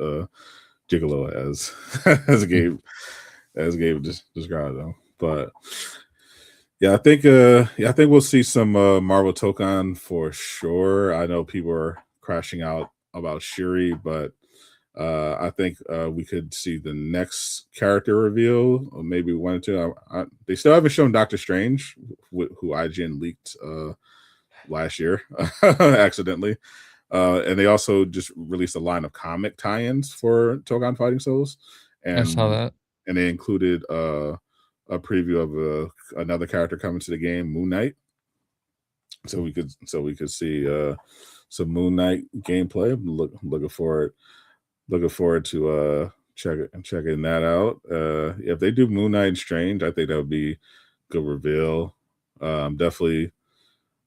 gigolo as Gabe just described them. But yeah, I think we'll see some Marvel Token for sure. I know people are crashing out about Shuri, but I think we could see the next character reveal, or maybe one or two. They still haven't shown Doctor Strange, who IGN leaked last year accidentally, and they also just released a line of comic tie-ins for Token Fighting Souls, and I saw that, and they included a preview of another character coming to the game, Moon Knight. So we could see some Moon Knight gameplay. I'm looking forward to checking that out. If they do Moon Knight and Strange, I think that would be good reveal. Definitely.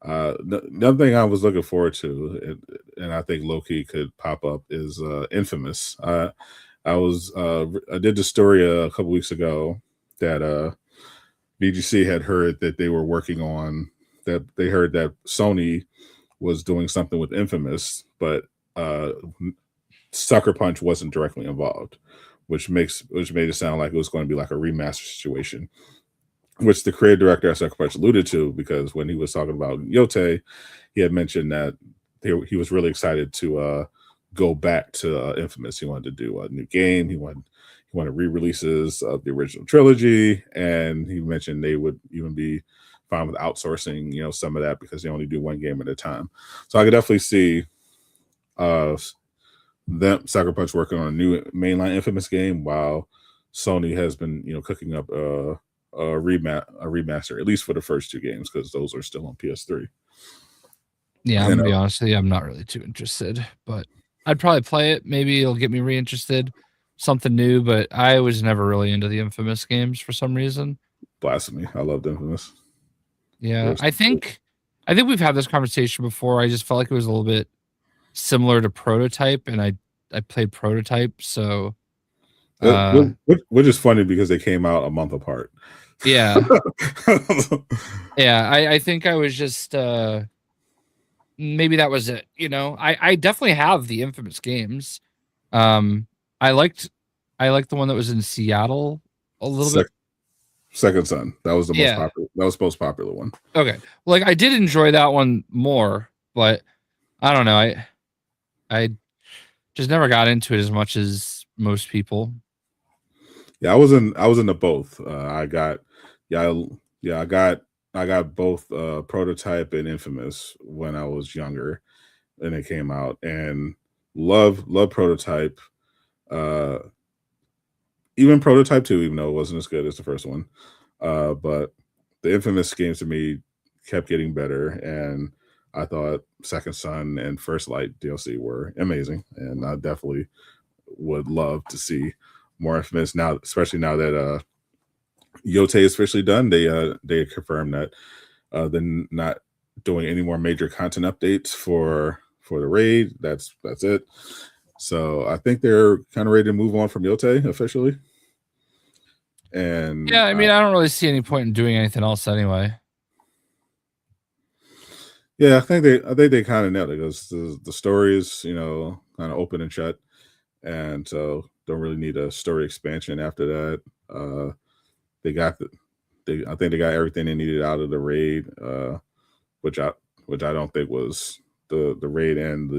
Another thing I was looking forward to, and I think low-key could pop up, is Infamous. I did the story a couple weeks ago that BGC had heard that they were working on, that they heard that Sony was doing something with Infamous, but Sucker Punch wasn't directly involved, which made it sound like it was going to be like a remaster situation, which the creative director at Sucker Punch alluded to, because when he was talking about Yote, he had mentioned that he was really excited to go back to Infamous. He wanted to do a new game. He wanted re-releases of the original trilogy, and he mentioned they would even be fine with outsourcing, some of that, because they only do one game at a time. So I could definitely see them, Sucker Punch, working on a new mainline Infamous game, while Sony has been, cooking up a remaster, at least for the first two games, because those are still on PS3. Yeah, I'm gonna be honest with you, I'm not really too interested, but I'd probably play it. Maybe it'll get me reinterested, something new. But I was never really into the Infamous games for some reason. Blasphemy! I loved Infamous. Yeah, I think we've had this conversation before. I just felt like it was a little bit similar to Prototype, and I played Prototype, so which is funny because they came out a month apart. Yeah. Yeah, I think I was just maybe that was it. I definitely have the Infamous games. I liked the one that was in Seattle a little bit. Second Son. That was the most popular. That was the most popular one. Okay. Like, I did enjoy that one more, but I don't know. I just never got into it as much as most people. Yeah, I was into both. I got both Prototype and Infamous when I was younger, and it came out, and love Prototype. Even Prototype 2, even though it wasn't as good as the first one. But the Infamous games to me kept getting better, and I thought Second Son and First Light DLC were amazing, and I definitely would love to see more Infamous now, especially now that Yote is officially done. They confirmed that they're not doing any more major content updates for the raid. That's it. So I think they're kind of ready to move on from Yote officially. And yeah, I mean, I don't really see any point in doing anything else anyway. Yeah, I think they kind of nailed it, because the story is, kind of open and shut, and so don't really need a story expansion after that. I think they got everything they needed out of the raid, which I don't think was the raid, and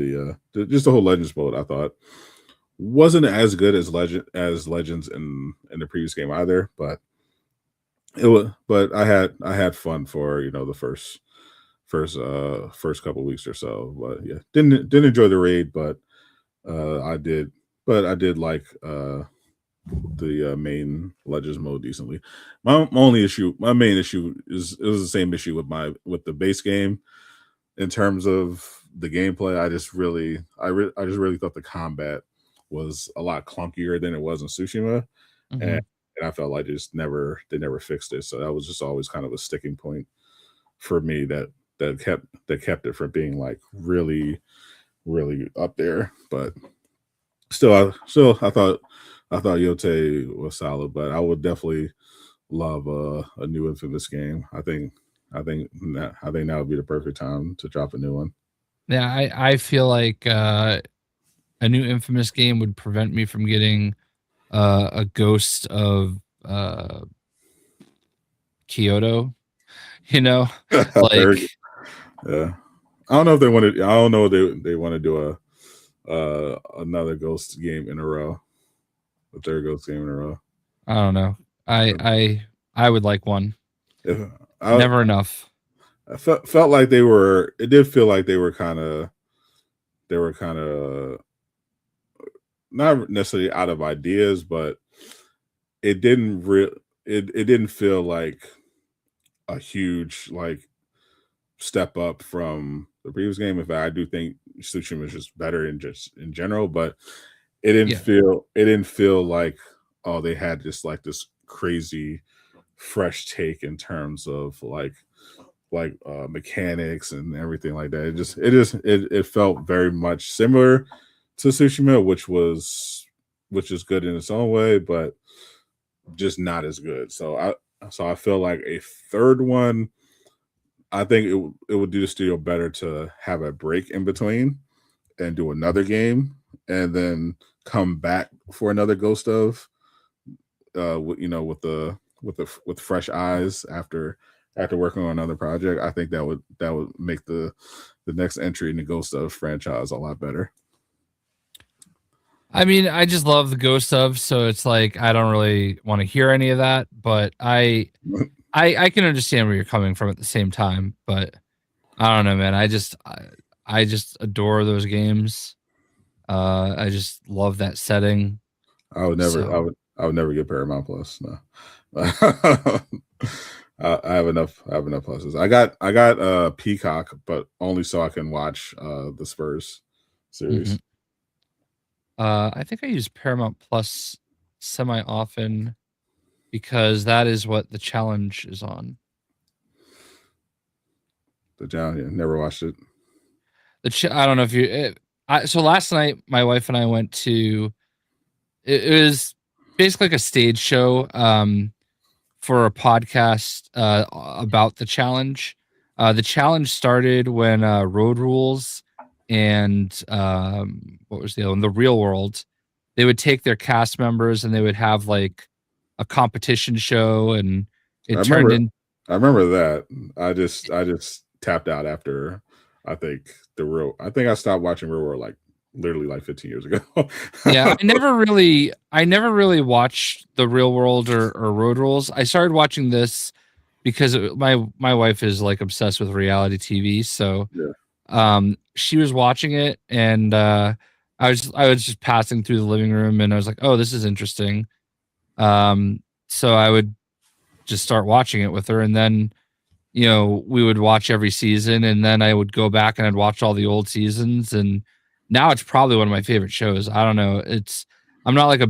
just the whole Legends mode. I thought wasn't as good as Legends in the previous game either, but it was. But I had fun for the first couple of weeks or so. But yeah, didn't enjoy the raid, but I did like the main Legends mode decently. My main issue is, it was the same issue with the base game, in terms of the gameplay, I just really thought the combat was a lot clunkier than it was in Tsushima, and I felt like they never fixed it. So that was just always kind of a sticking point for me that kept it from being like really up there. But still I thought Yote was solid, but I would definitely love a new Infamous game. I think now would be the perfect time to drop a new one. Yeah, I feel like a new Infamous game would prevent me from getting a Ghost of Kyoto. You know, like yeah. I don't know if they want to. I don't know if they want to do another Ghost game in a row, a third Ghost game in a row. I don't know. I would like one. Never enough. I felt like they were. It did feel like they were kind of not necessarily out of ideas, but it didn't it didn't feel like a huge like step up from the previous game. In fact, I do think Tsushima is just better in general, but it didn't feel like, oh, they had just like this crazy fresh take in terms of like mechanics and everything like that. It felt very much similar to Tsushima, which is good in its own way, but just not as good. So I feel like a third one, I think it would do the studio better to have a break in between and do another game and then come back for another Ghost of with fresh eyes after working on another project. I think that would make the next entry in the Ghost of franchise a lot better. I mean, I just love the Ghost of, so it's like I don't really want to hear any of that, but I can understand where you're coming from at the same time, but I don't know, man. I just adore those games. I just love that setting. I would never get Paramount Plus. No. I have enough pluses. I got Peacock, but only so I can watch the Spurs series. I think I use Paramount Plus semi often because that is what the challenge is on. The challenge, yeah, never watched it. I don't know if you. So last night, my wife and I went to. It was basically like a stage show for a podcast about the challenge. The challenge started when Road Rules and what was the other one? The Real World. They would take their cast members and they would have like a competition show, and it turned in. I remember that. I just tapped out after I think I stopped watching Real World like literally like 15 years ago. Yeah, I never really watched The Real World or Road Rules. I started watching this because my wife is like obsessed with reality TV, so she was watching it, and I was just passing through the living room, and I was like, oh, this is interesting. So I would just start watching it with her, and then we would watch every season, and then I would go back and I'd watch all the old seasons, and now it's probably one of my favorite shows. I don't know. I'm not a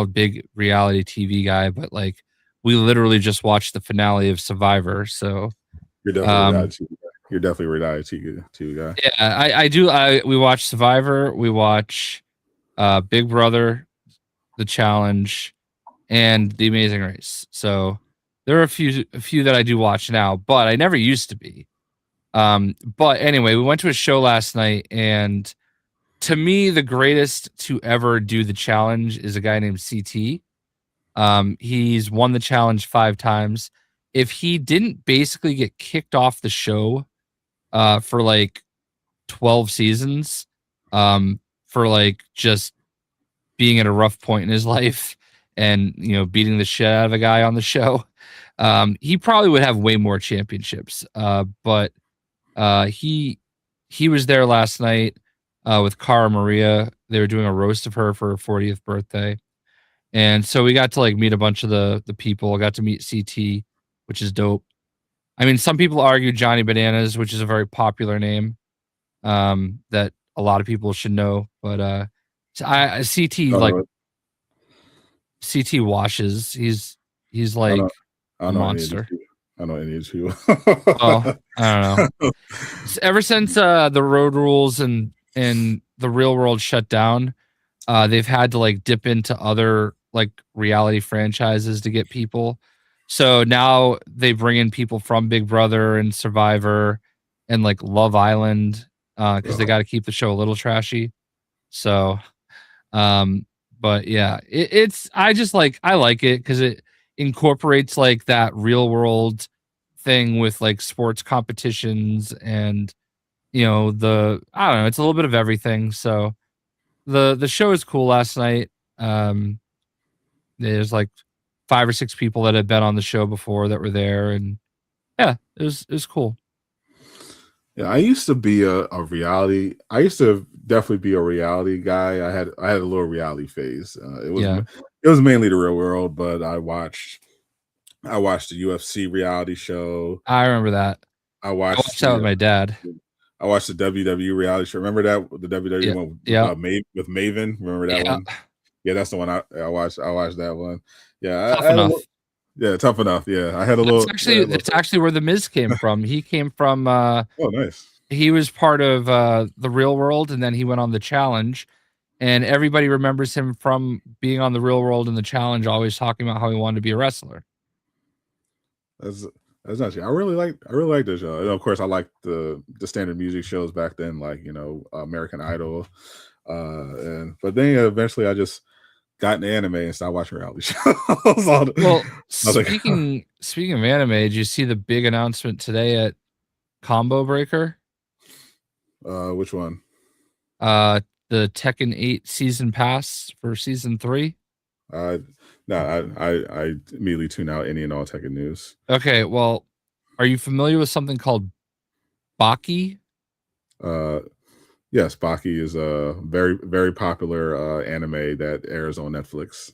big reality TV guy, but like we literally just watched the finale of Survivor. So you're definitely a reality TV guy. Yeah, I do. We watch Survivor. We watch Big Brother, The Challenge, and The Amazing Race. So there are a few that I do watch now, but I never used to be. But anyway, we went to a show last night, and to me, the greatest to ever do the challenge is a guy named CT. He's won the challenge 5 times. If he didn't basically get kicked off the show for like 12 seasons, for like just being at a rough point in his life and beating the shit out of a guy on the show, he probably would have way more championships. But he was there last night with Cara Maria. They were doing a roast of her for her 40th birthday, and so we got to like meet a bunch of the people. I got to meet CT, which is dope. I mean, some people argue Johnny Bananas, which is a very popular name, that a lot of people should know. But CT I don't like know. CT washes. He's I like don't. I a don't know any of these monster. people. I don't know any of these people. Oh, I don't know. Ever since the road rules and the real world shut down, they've had to like dip into other like reality franchises to get people. So now they bring in people from Big Brother and Survivor and like Love Island because they got to keep the show a little trashy. So, um, but yeah, it's I like it because it incorporates like that real world thing with like sports competitions and I don't know, it's a little bit of everything. So the show is cool last night. Um, there's like 5 or 6 people that had been on the show before that were there, and yeah, it was cool. Yeah, I used to be a reality. I used to definitely be a reality guy. I had a little reality phase. Yeah, It was mainly the real world, but I watched the UFC reality show. I remember that. I I watched watched that with my dad. I watched the WWE reality show. Remember that the WWE Yeah, one yeah, with Maven? Remember that yeah. one? Yeah, that's the one I watched. I watched that one. Yeah, Tough I had a little. enough. Yeah, tough enough. Yeah, I had a That's little. I had actually a little that's actually where the Miz came from. He came from oh, nice. he was part of the real world, and then he went on the challenge, and everybody remembers him from being on the real world and the challenge, always talking about how he wanted to be a wrestler. That's that's not. I really like this show. And of course, I like the standard music shows back then, like American Idol. And but then eventually, I just got into anime and started watching reality shows. Well, I was like, speaking of anime, did you see the big announcement today at Combo Breaker? which one? Uh, the Tekken 8 season pass for season 3. Uh, no, I immediately tune out any and all Tekken news. Okay, well, are you familiar with something called Baki? Uh, yes, Baki is a very popular anime that airs on Netflix.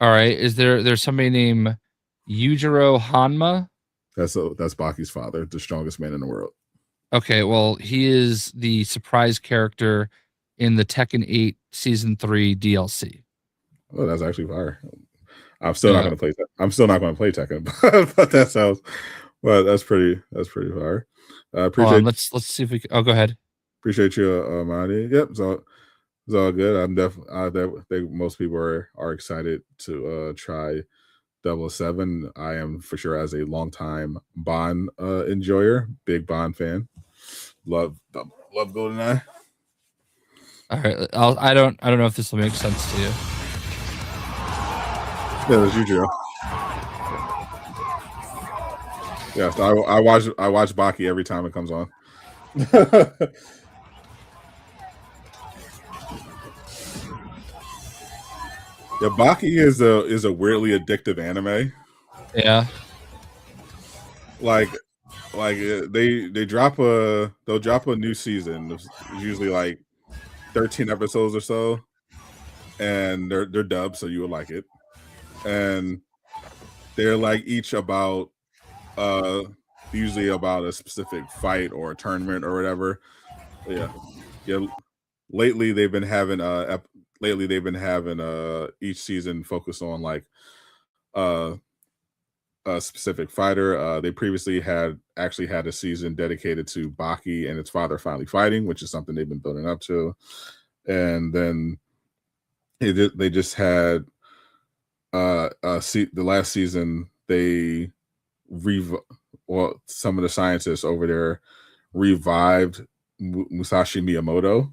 All right, there's somebody named Yujiro Hanma? That's Baki's father, the strongest man in the world. Okay, well, he is the surprise character in the Tekken 8 season 3 DLC. Oh, that's actually fire. I'm still not Yeah. going to play that. I'm still not going to play Tekken, but that sounds. Well, that's pretty fire. Hold on, Appreciate let's see if we can. Oh, go ahead. you, Monty. Yep, so it's all good. I'm definitely. I think most people are excited to try 007. I am for sure as a longtime Bond enjoyer, big Bond fan. Love GoldenEye. All right, I don't know if this will make sense to you. Yeah, that's you, Joe. Yes, I watch Baki every time it comes on. Yeah, Baki is a weirdly addictive anime. Yeah. Like they'll drop a new season. It's usually like 13 episodes or so, and they're dubbed, so you would like it. And they're like each about usually about a specific fight or a tournament or whatever. But yeah. Lately they've been having each season focus on like uh a specific fighter. They previously had a season dedicated to Baki and its father finally fighting, which is something they've been building up to. And then they just had the last season they some of the scientists over there revived Musashi Miyamoto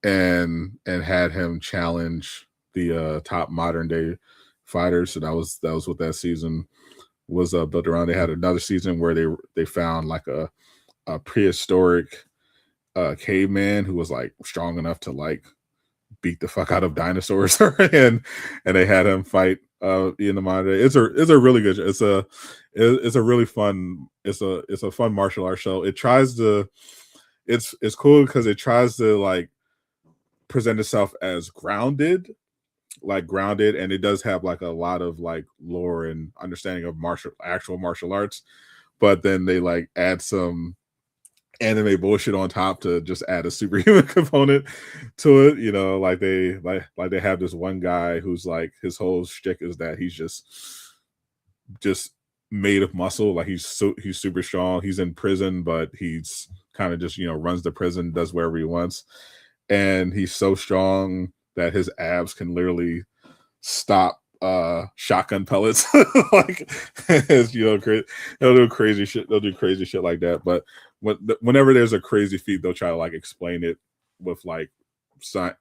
and had him challenge the top modern day fighters. So that was what that season was built around. They had another season where they found like a prehistoric caveman who was like strong enough to like beat the fuck out of dinosaurs, and they had him fight in the modern day. It's a really good. It's a really fun. It's a fun martial arts show. It tries to. It's cool because it tries to like present itself as grounded, and it does have like a lot of like lore and understanding of actual martial arts, but then they like add some anime bullshit on top to just add a superhuman component to it. You know, like they have this one guy who's like his whole shtick is that he's just made of muscle. Like he's super strong. He's in prison, but he's kind of just, you know, runs the prison, does wherever he wants, and he's so strong that his abs can literally stop shotgun pellets. Like, you know, they'll do crazy shit. They'll do crazy shit like that. But whenever there's a crazy feat, they'll try to like explain it with like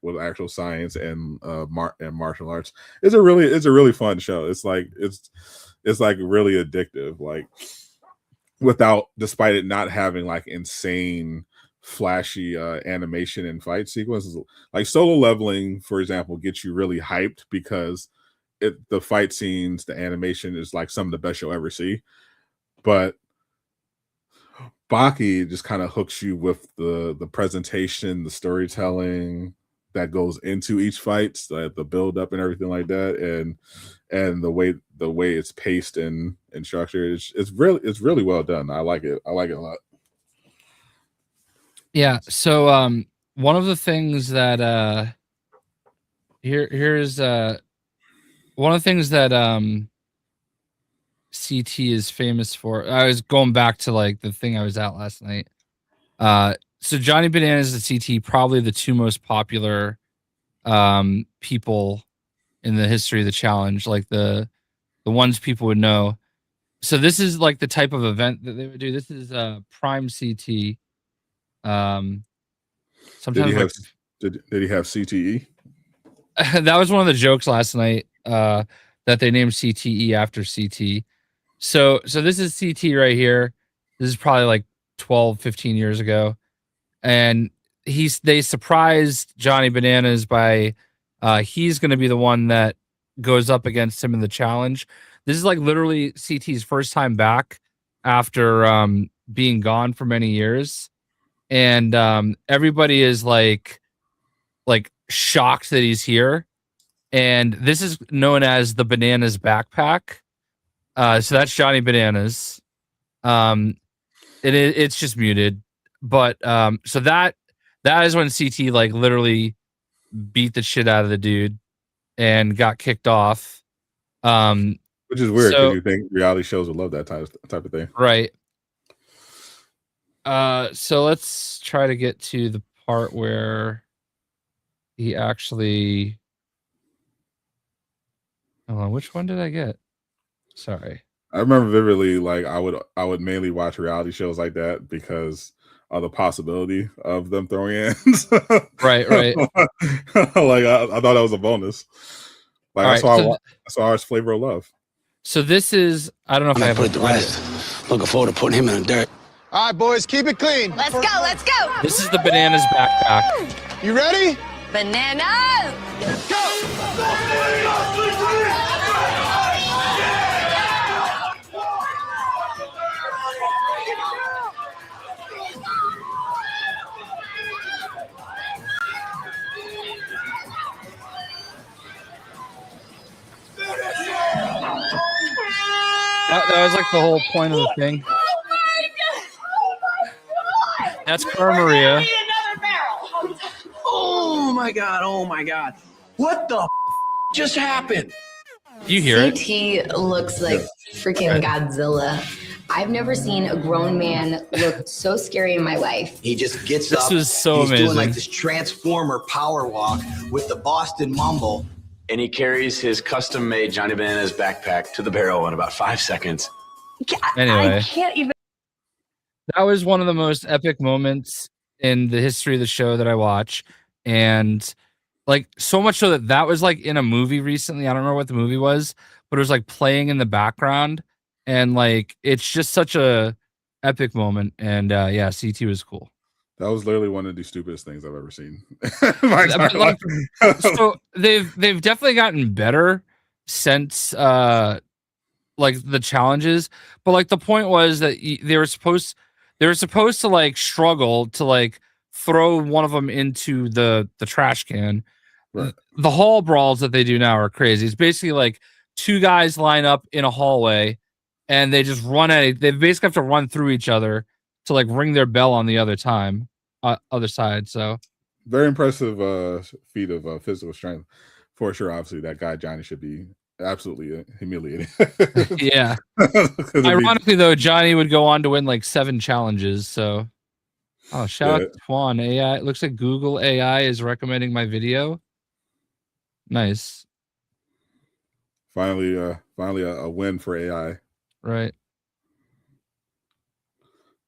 with actual science and martial arts. It's a really fun show. It's like really addictive. Like despite it not having like insane flashy animation and fight sequences. Like Solo Leveling, for example, gets you really hyped because the fight scenes, the animation is like some of the best you'll ever see. But Baki just kind of hooks you with the presentation, the storytelling that goes into each fight, the build up and everything like that, and the way it's paced and structured. It's really well done. I like it a lot. Yeah. So one of the things that here's one of the things that CT is famous for. I was going back to like the thing I was at last night. So Johnny Bananas and CT, probably the two most popular people in the history of the challenge, like the ones people would know. So this is like the type of event that they would do. This is Prime CT. Sometimes did he have CTE? That was one of the jokes last night, that they named CTE after CT. So this is CT right here. This is probably like 12, 15 years ago. And they surprised Johnny Bananas by he's going to be the one that goes up against him in the challenge. This is like literally CT's first time back after being gone for many years. And everybody is like shocked that he's here. And this is known as the Bananas backpack. So that's Johnny Bananas. It's just muted. But so that is when CT like literally beat the shit out of the dude and got kicked off. Which is weird because you think reality shows would love that type of thing. Right. So let's try to get to the part where he actually... Hold on, which one did I get? Sorry. I remember vividly, like I would mainly watch reality shows like that because of the possibility of them throwing hands. Right. Like I thought that was a bonus. Like I saw ours Flavor of Love. So this is, I don't know if I have put the rest. Looking forward to putting him in the dirt. All right, boys, keep it clean. Let's go. This is the Bananas backpack. You ready? Bananas. Go! That was like the whole point of the thing. That's Cara Maria. Oh my god. What the just happened? You hear it? CT looks like freaking Godzilla. I've never seen a grown man look so scary in my life. He just gets up. This was so he's amazing. Doing like this Transformer power walk with the Boston Mumble. And he carries his custom-made Johnny Bananas backpack to the barrel in about 5 seconds. Anyway. I can't even. That was one of the most epic moments in the history of the show that I watch. And like so much so that was like in a movie recently. I don't remember what the movie was, but it was like playing in the background. And like, it's just such a epic moment. And yeah, CT was cool. That was literally one of the stupidest things I've ever seen. So they've definitely gotten better since like the challenges, but like the point was that they were supposed to like struggle to like throw one of them into the trash can. Right. The hall brawls that they do now are crazy. It's basically like two guys line up in a hallway and they just run at it. They basically have to run through each other to like ring their bell on the other side. So very impressive feat of physical strength for sure. Obviously, that guy Johnny should be absolutely humiliated. Yeah. Ironically, though, Johnny would go on to win like 7 challenges. So, shout out to Twan AI. It looks like Google AI is recommending my video. Nice. Finally a win for AI. Right.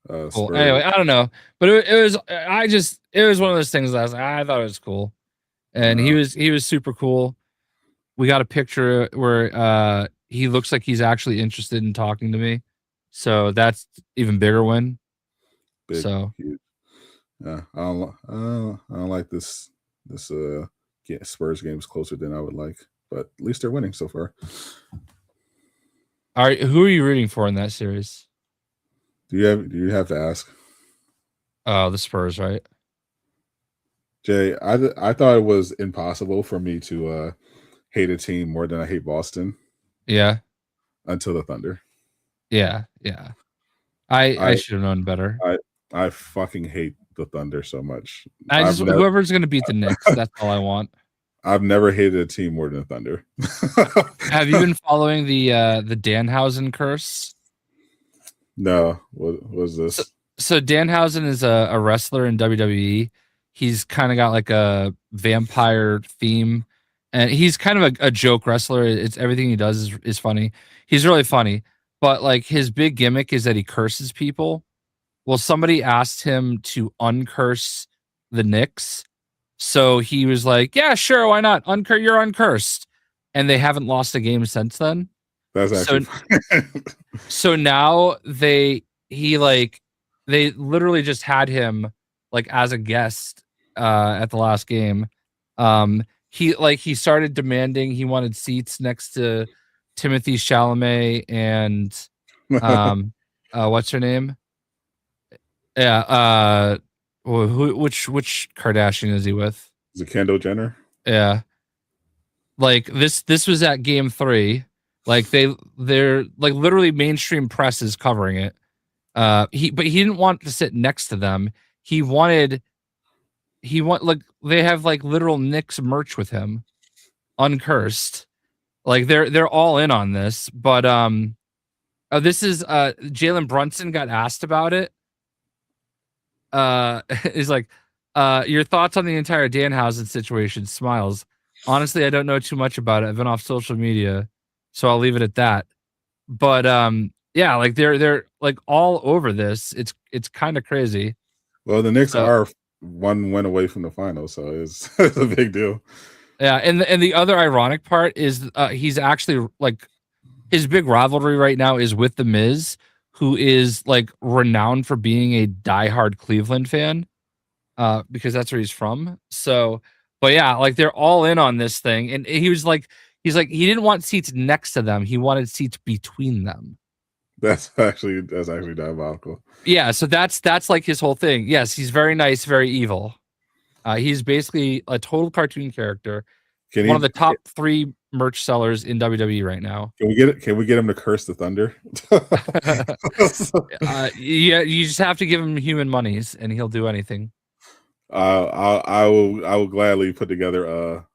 Cool. Anyway, I don't know, but it was one of those things that I thought it was cool, and he was super cool. We got a picture where he looks like he's actually interested in talking to me, so that's even bigger win. Big, so huge. I don't like this Spurs game's closer than I would like, but at least they're winning so far. All right, who are you rooting for in that series? Do you have to ask? Oh, the Spurs, right? Jay, I thought it was impossible for me to hate a team more than I hate Boston. Yeah. Until the Thunder. Yeah. I should have known better. I fucking hate the Thunder so much. Whoever's gonna beat the Knicks, that's all I want. I've never hated a team more than the Thunder. Have you been following the Danhausen curse? No. What was this? So Danhausen is a wrestler in WWE. He's kind of got like a vampire theme, and he's kind of a joke wrestler. It's everything he does is funny. He's really funny, but like his big gimmick is that he curses people. Well, somebody asked him to uncurse the Knicks, so he was like, "Yeah, sure, why not? You're uncursed," and they haven't lost a game since then. That's actually so now they literally just had him like as a guest at the last game. He started demanding he wanted seats next to Timothy Chalamet and what's her name? Yeah, which Kardashian is he with? Is it Kendall Jenner? Yeah. Like this was at game 3. Like they're like literally mainstream press is covering it. But he didn't want to sit next to them. He want like they have like literal Knicks merch with him, uncursed. Like they're all in on this. But this is Jalen Brunson got asked about it. Is like your thoughts on the entire Danhausen situation. Smiles. Honestly, I don't know too much about it. I've been off social media, so I'll leave it at that. But yeah, like they're like all over this. It's kind of crazy. Well, the Knicks are 1 win away from the finals, so it's a big deal. Yeah, and the other ironic part is he's actually like his big rivalry right now is with The Miz, who is like renowned for being a diehard Cleveland fan, because that's where he's from. So, but yeah, like they're all in on this thing, and he's like he didn't want seats next to them; he wanted seats between them. That's actually diabolical. Yeah, so that's like his whole thing. Yes, he's very nice, very evil. He's basically a total cartoon character. One of the top 3 merch sellers in WWE right now. Can we get him to curse the Thunder? Yeah, you just have to give him human monies, and he'll do anything. I will gladly put together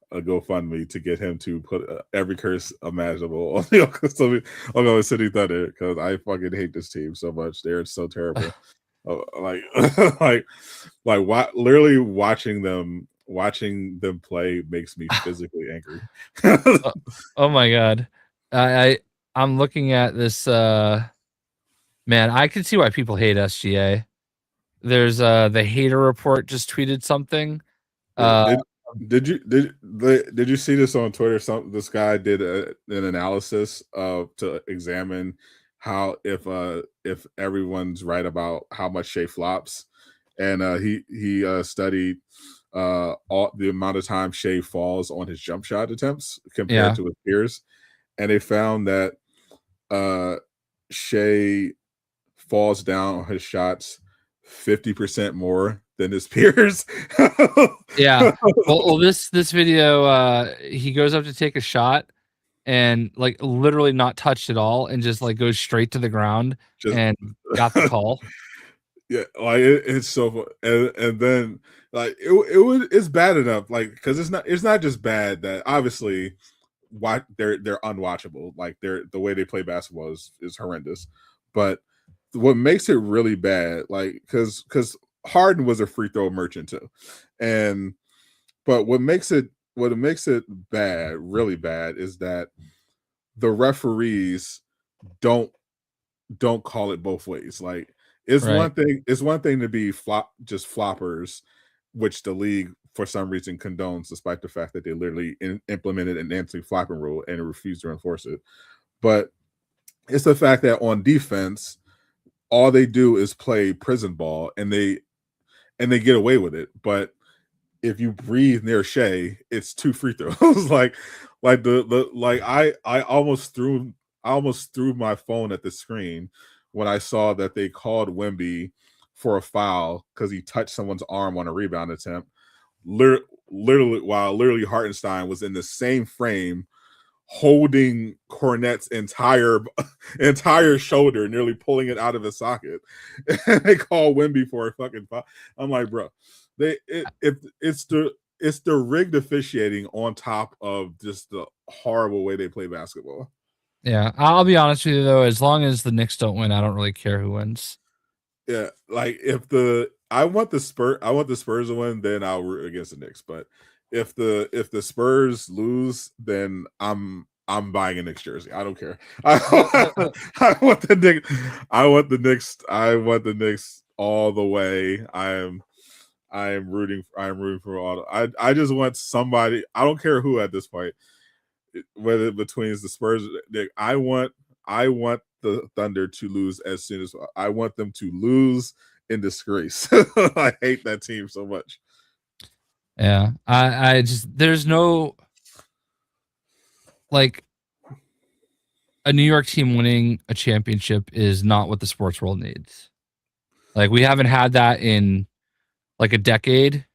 a GoFundMe to get him to put every curse imaginable on the City Thunder, because I fucking hate this team so much. They're so terrible. Literally watching them play makes me physically angry. Oh my god, I'm looking at this. Man, I can see why people hate SGA. There's the hater report just tweeted something. Did you see this on Twitter? This guy did an analysis to examine how if everyone's right about how much Shea flops, and he studied all the amount of time Shea falls on his jump shot attempts compared to his peers, and they found that Shea falls down on his shots 50% more than his peers. Yeah. Well, this video, he goes up to take a shot, and like literally not touched at all, and just like goes straight to the ground and got the call. Yeah, like it's so fun. And then like it's bad enough, like because it's not just bad that obviously why they're unwatchable. Like the way they play basketball is horrendous. But what makes it really bad, like because Harden was a free throw merchant too, but what makes it bad, really bad, is that the referees don't call it both ways. Like it's one thing to be just floppers, which the league for some reason condones, despite the fact that they literally implemented an anti-flopping rule and refused to enforce it. But it's the fact that on defense, all they do is play prison ball, and they get away with it. But if you breathe near Shea, it's 2 free throws. like I almost threw my phone at the screen when I saw that they called Wemby for a foul because he touched someone's arm on a rebound attempt. Literally, while Hartenstein was in the same frame, holding Cornette's entire shoulder, nearly pulling it out of his socket. And they call Wemby for a fucking foul. I'm like, bro, it's the rigged officiating on top of just the horrible way they play basketball. Yeah, I'll be honest with you though. As long as the Knicks don't win, I don't really care who wins. Yeah, like I want the Spurs to win, then I'll root against the Knicks. But if the Spurs lose, then I'm buying a Knicks jersey. I don't care. I want the Knicks. I want the Knicks all the way. I am rooting for all. I just want somebody. I don't care who at this point, whether between the Spurs. I want the Thunder to lose as soon as I want them to lose in disgrace. I hate that team so much. Yeah, I just there's no like a New York team winning a championship is not what the sports world needs. Like we haven't had that in like a decade,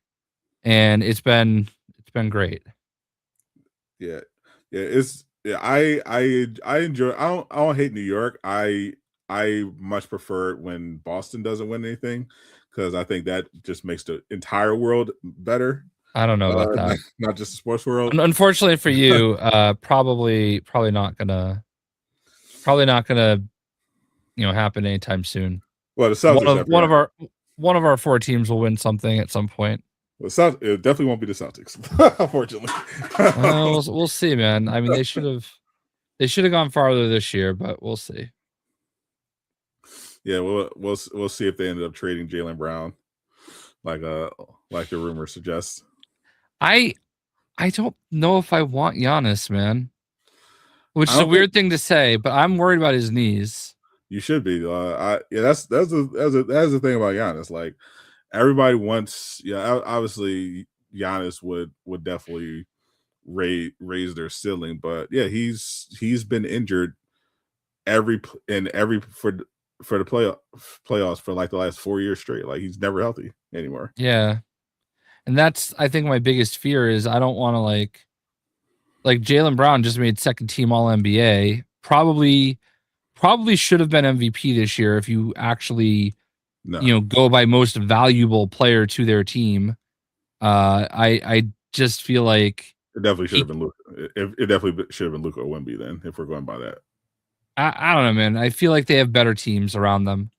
and it's been great. Yeah, I enjoy. I don't hate New York. I much prefer it when Boston doesn't win anything, because I think that just makes the entire world better. I don't know about that. Not just the sports world. Unfortunately for you, probably not gonna happen anytime soon. Well, the Celtics one of our 4 teams will win something at some point. Well, it definitely won't be the Celtics, unfortunately. We'll see, man. I mean, they should have gone farther this year, but we'll see. Yeah, we'll see if they ended up trading Jaylen Brown, like the rumor suggests. I don't know if I want Giannis, man. Which is a weird thing to say, but I'm worried about his knees. You should be. That's the thing about Giannis. Like everybody wants. Yeah, obviously Giannis would definitely raise their ceiling, but yeah, he's been injured for the playoffs for like the last 4 years straight. Like he's never healthy anymore. Yeah, and that's I think my biggest fear is I don't want to like Jaylen Brown just made second team All NBA. Probably should have been MVP this year if you actually go by most valuable player to their team. I just feel like it definitely should have been Luka. It definitely should have been Luka or Wemby then, if we're going by that. I don't know, man. I feel like they have better teams around them.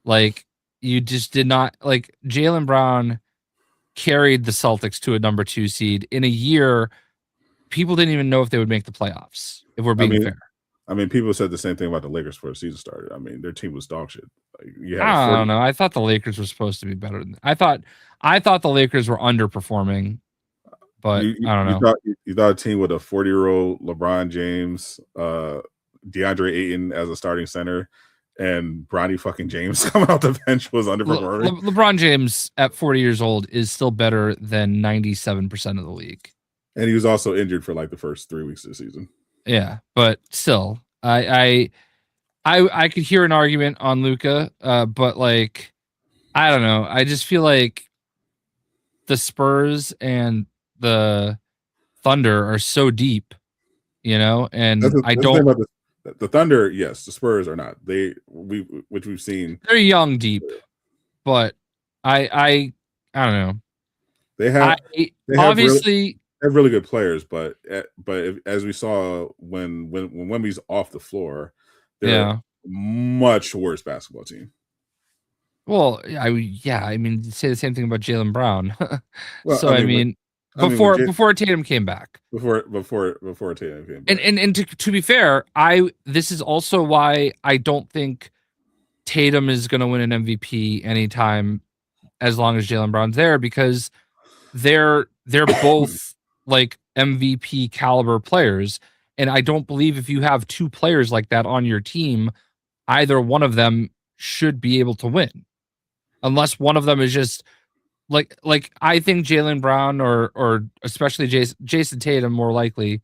Like you just did not like Jaylen Brown carried the Celtics to a number 2 seed in a year. People didn't even know if they would make the playoffs, if we're being fair. I mean, people said the same thing about the Lakers before the season started. I mean, their team was dog shit. Like, I don't know. I thought the Lakers were supposed to be better than I thought the Lakers were underperforming, but I don't know. You thought a team with a 40-year-old LeBron James, DeAndre Ayton as a starting center, and Bronny fucking James coming out the bench was underperforming. LeBron James at 40 years old is still better than 97% of the league. And he was also injured for like the first 3 weeks of the season. Yeah, but still, I could hear an argument on Luka, but like, I don't know. I just feel like the Spurs and the Thunder are so deep And That's I the don't. thing about the Thunder, yes, the Spurs are not. Which we've seen. They're young deep, but I don't know. They have obviously really good players, but as we saw when Wemby's off the floor, they're a much worse basketball team. Well, I mean, say the same thing about Jaylen Brown. Well, so before Tatum came back. Before Tatum came back. And to be fair, this is also why I don't think Tatum is going to win an MVP anytime as long as Jaylen Brown's there, because they're both like MVP caliber players, and I don't believe if you have two players like that on your team, either one of them should be able to win, unless one of them is just like I think Jaylen Brown or especially Jason Tatum more likely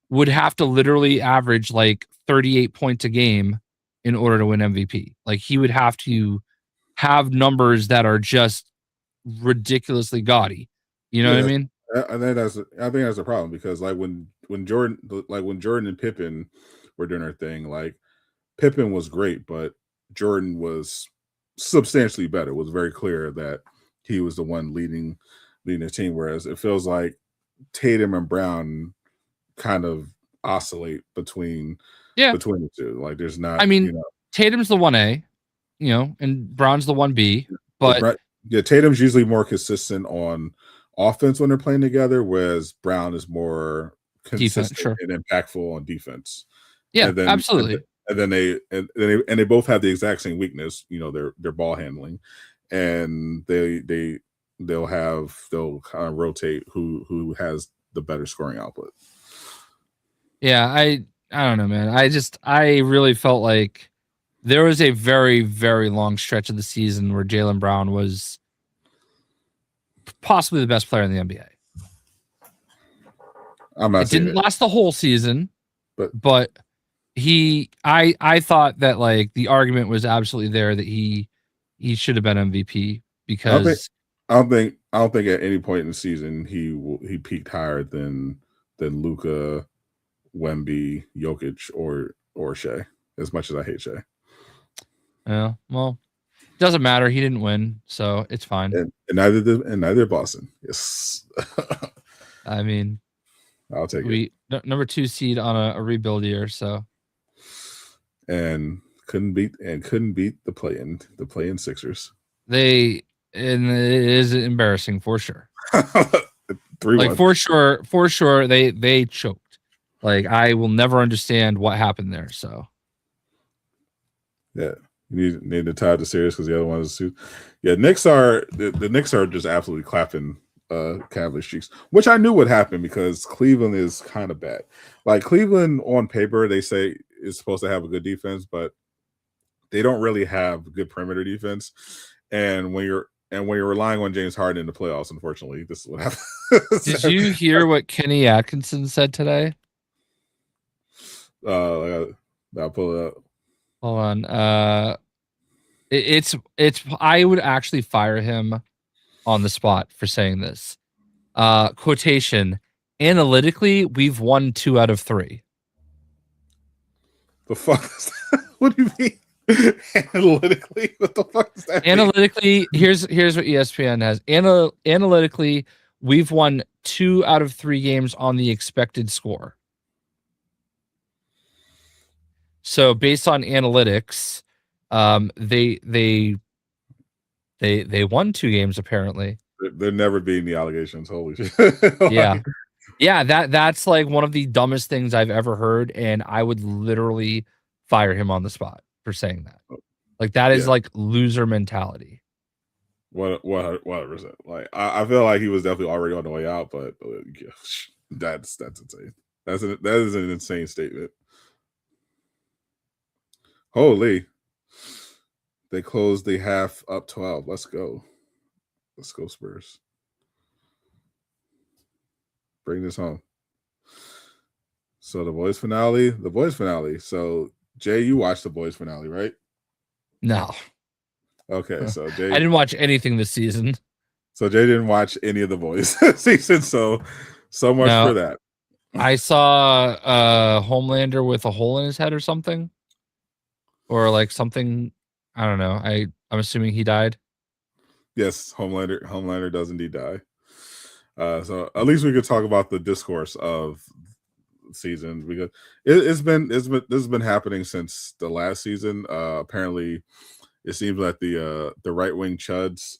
would have to literally average like 38 points a game in order to win MVP. Like he would have to have numbers that are just ridiculously gaudy. You know what I mean? I think that's a problem, because like when Jordan and Pippen were doing their thing, like Pippen was great, but Jordan was substantially better. It was very clear that he was the one leading the team, whereas it feels like Tatum and Brown kind of oscillate between the two. Like there's not. I mean, Tatum's the 1A, and Brown's the 1B. But Tatum's usually more consistent on offense when they're playing together, whereas Brown is more consistent and impactful on defense. Yeah, absolutely. And then they both have the exact same weakness, their ball handling, and they'll kind of rotate who has the better scoring output. Yeah, I don't know, man. I really felt like there was a very, very long stretch of the season where Jaylen Brown was possibly the best player in the NBA. It didn't last the whole season, but I thought that like the argument was absolutely there that he should have been MVP, because I don't think at any point in the season he peaked higher than Luka, Wemby, Jokic, or Shea. As much as I hate Shea. Yeah, well, doesn't matter. He didn't win, so it's fine. And neither did Boston. Yes. I mean, I'll take it. Number 2 seed on a rebuild year, so. And couldn't beat the play-in Sixers. It is embarrassing for sure. 3-1. Like for sure they choked. Like I will never understand what happened there. So yeah, you need to tie the series because the other one is too. Yeah, Knicks are the Knicks are just absolutely clapping Cavaliers cheeks, which I knew would happen because Cleveland is kind of bad. Like Cleveland on paper, they say is supposed to have a good defense, but they don't really have good perimeter defense. And when you're relying on James Harden in the playoffs, unfortunately, this is what happens. Did you hear what Kenny Atkinson said today? I'll pull it up. Hold on. It's I would actually fire him on the spot for saying this. Quotation: analytically, we've won 2 out of 3. The fuck is that? What do you mean? Analytically, what the fuck is that? Analytically, here's what ESPN has. Analytically, we've won 2 out of 3 games on the expected score. So based on analytics, they won 2 games apparently. They're never beating the allegations. Holy shit! Yeah. That's like one of the dumbest things I've ever heard, and I would literally fire him on the spot for saying that. Like that is like loser mentality. 100%. Like I feel like he was definitely already on the way out, but that's insane. That is an insane statement. Holy. They closed the half up 12. Let's go. Let's go, Spurs. Bring this home. So the boys finale. So Jay, you watched the boys finale, right? No. Okay, so Jay, I didn't watch anything this season. So Jay didn't watch any of the boys season. So much for that. I saw Homelander with a hole in his head or something, or like something. I don't know. I'm assuming he died. Yes, Homelander does indeed die. So at least we could talk about the discourse of season, because this has been happening since the last season. Apparently, it seems like the right wing chuds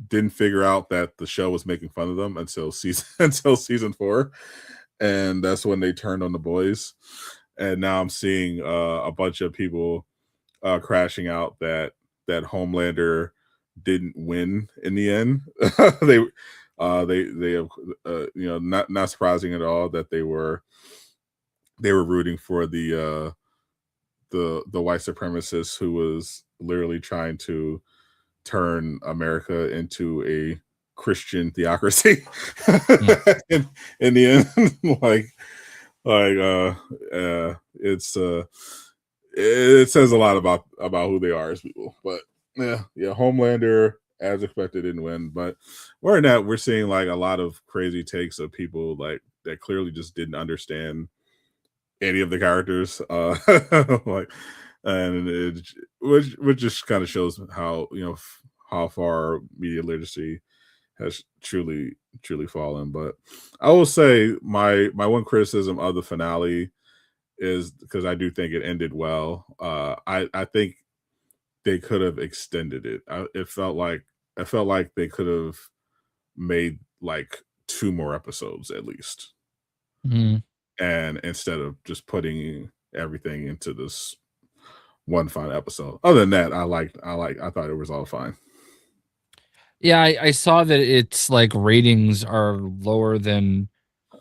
didn't figure out that the show was making fun of them until season 4, and that's when they turned on the boys. And now I'm seeing a bunch of people crashing out that Homelander didn't win in the end. they not surprising at all that they were rooting for the white supremacist who was literally trying to turn America into a Christian theocracy. in the end, it says a lot about who they are as people. But yeah, Homelander, as expected, didn't win. But we're seeing like a lot of crazy takes of people like that clearly just didn't understand any of the characters. Which just kind of shows how how far media literacy has truly fallen. But I will say my one criticism of the finale is because I do think it ended well. I think they could have extended it. It felt like they could have made like 2 more episodes at least. Mm-hmm. And instead of just putting everything into this one final episode. Other than that, I thought it was all fine. Yeah, I saw that it's like ratings are lower than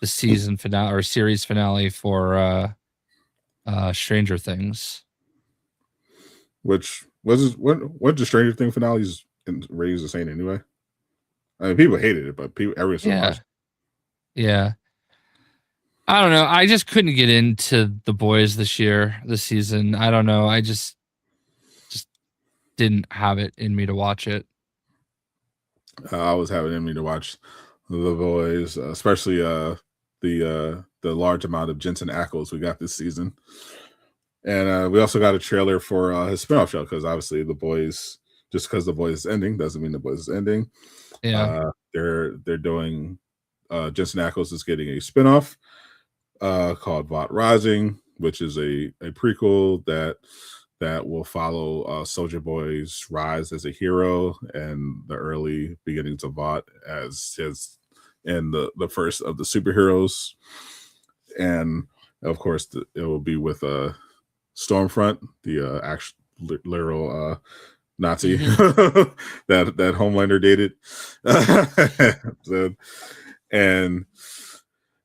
the season finale or series finale for Stranger Things. Which was what the Stranger Things finales and ratings are saying anyway. I mean, people hated it, but everyone still watched. Yeah. I don't know. I just couldn't get into The Boys this season. I don't know. I just didn't have it in me to watch it. I was having it in me to watch The Boys, especially the large amount of Jensen Ackles we got this season. And we also got a trailer for his spinoff show, because obviously The Boys, just because The Boys is ending doesn't mean The Boys is ending. Yeah. They're doing Jensen Ackles is getting a spinoff called Vought Rising, which is a prequel that will follow Soulja Boy's rise as a hero and the early beginnings of Vought as his and the first of the superheroes. And of course, it will be with Stormfront, the actual literal Nazi that Homelander dated. And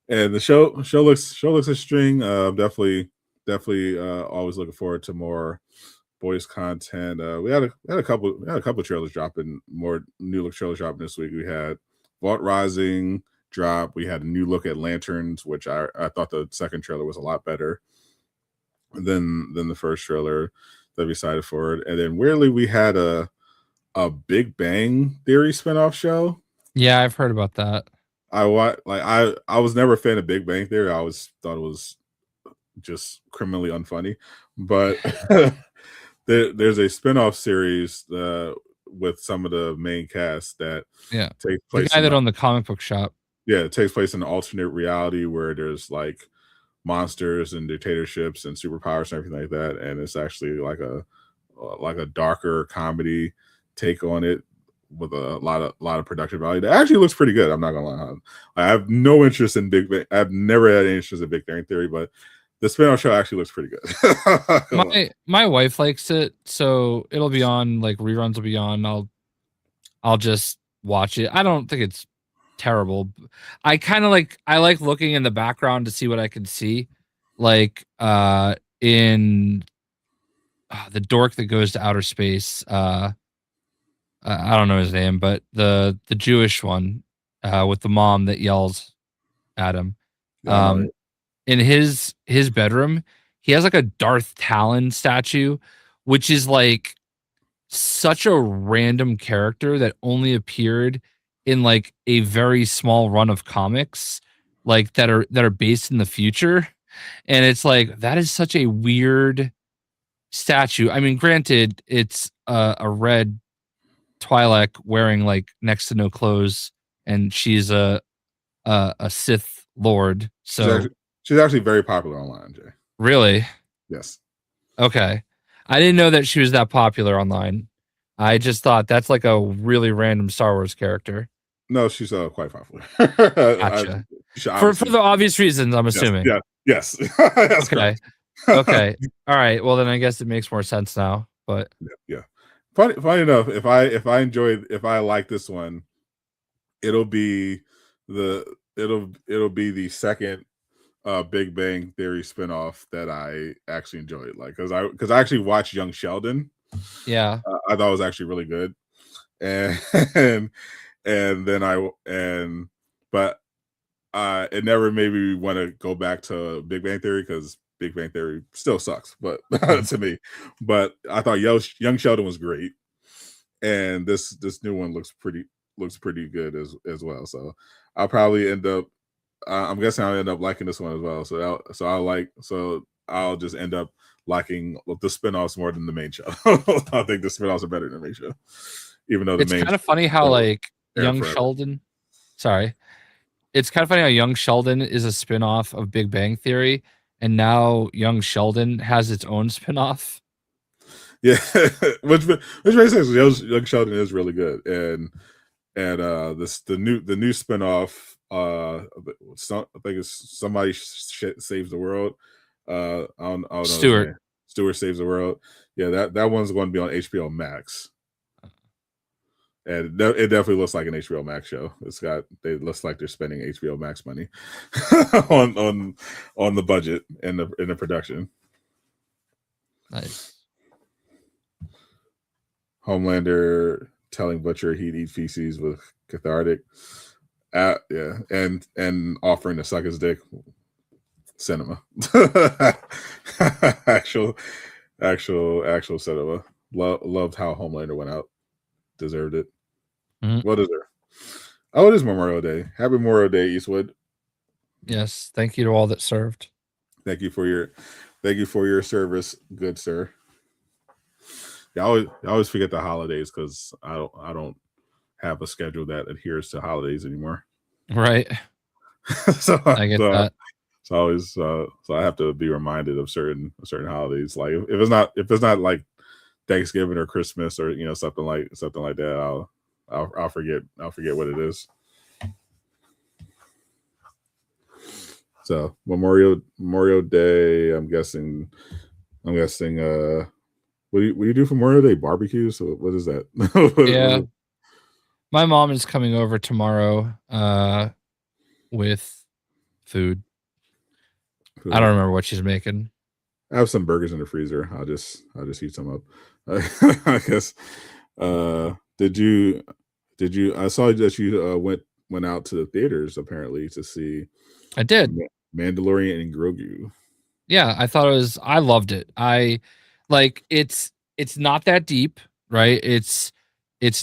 the show looks a string. Definitely always looking forward to more Boys content. We had a couple trailers dropping, more new look trailers dropping this week. We had Vault Rising drop. We had a new look at Lanterns, which I thought the second trailer was a lot better than the first trailer that we cited for it. And then weirdly, we had a Big Bang Theory spinoff show. Yeah, I've heard about that. I was never a fan of Big Bang Theory. I always thought it was just criminally unfunny. But there's a spinoff series with some of the main cast that takes place. The guy that owned the comic book shop. Yeah, it takes place in an alternate reality where there's like monsters and dictatorships and superpowers and everything like that. And it's actually like a darker comedy take on it, with a lot of production value. That actually looks pretty good. I'm not gonna lie. I have no interest in Big Bang. I've never had any interest in Big Bang Theory, but the spinoff show actually looks pretty good. my wife likes it, so it'll be on, like reruns will be on. I'll just watch it. I don't think it's terrible. I like looking in the background to see what I can see, like in the dork that goes to outer space. I don't know his name, but the Jewish one with the mom that yells at him. In his bedroom, he has like a Darth Talon statue, which is like such a random character that only appeared in like a very small run of comics like that are based in the future, and it's like that is such a weird statue. I mean, granted, it's a red Twi'lek wearing like next to no clothes, and she's a Sith Lord. So she's actually very popular online, Jay. really, Yes. okay, I didn't know that she was that popular online. I just thought that's like a really random Star Wars character. No, she's quite popular. Gotcha. For the obvious reasons, I'm assuming. Yes. That's okay. Okay. All right. Well, then I guess it makes more sense now. But yeah. Funny enough, if I like this one, it'll be the second Big Bang Theory spinoff that I actually enjoyed. Like, because I actually watched Young Sheldon. Yeah, I thought it was actually really good, and but it never made me want to go back to Big Bang Theory because Big Bang Theory still sucks, but to me. But I thought Young Sheldon was great, and this new one looks pretty good as well. So I'll probably end up. I'm guessing I'll end up liking this one as well. So I'll just end up liking the spinoffs more than the main show. I think the spinoffs are better than the main show, even though it's kind of funny how like Young Sheldon. Sorry, it's kind of funny how Young Sheldon is a spinoff of Big Bang Theory, and now Young Sheldon has its own spinoff. Yeah, which makes sense. Young Sheldon is really good, and the new spinoff. I think it's Somebody Saves the World. I don't know. Stewart Saves the World. Yeah, that one's going to be on HBO Max, and it definitely looks like an HBO Max show. It looks like they're spending HBO Max money on the budget and the production. Nice. Homelander telling Butcher he'd eat feces with cathartic. Yeah, and offering to suck his dick. Cinema. actual cinema. Loved how Homelander went out. Deserved it. Mm-hmm. Well deserved. Oh, it is Memorial Day. Happy Memorial Day, Eastwood. Yes, thank you to all that served. Thank you for your service, good sir. Yeah, I always forget the holidays because I don't have a schedule that adheres to holidays anymore. Right. so I get that. So always, so I have to be reminded of certain holidays. Like if it's not like Thanksgiving or Christmas or something like that, I'll forget what it is. So Memorial Day, I'm guessing. What do you do for Memorial Day? Barbecue? So what is that? Yeah. My mom is coming over tomorrow with food. I don't remember what she's making. I have some burgers in the freezer. I'll just heat some up. I guess. Did you? I saw that you went out to the theaters apparently to see. I did. Mandalorian and Grogu. Yeah, I loved it. It's not that deep, right? It's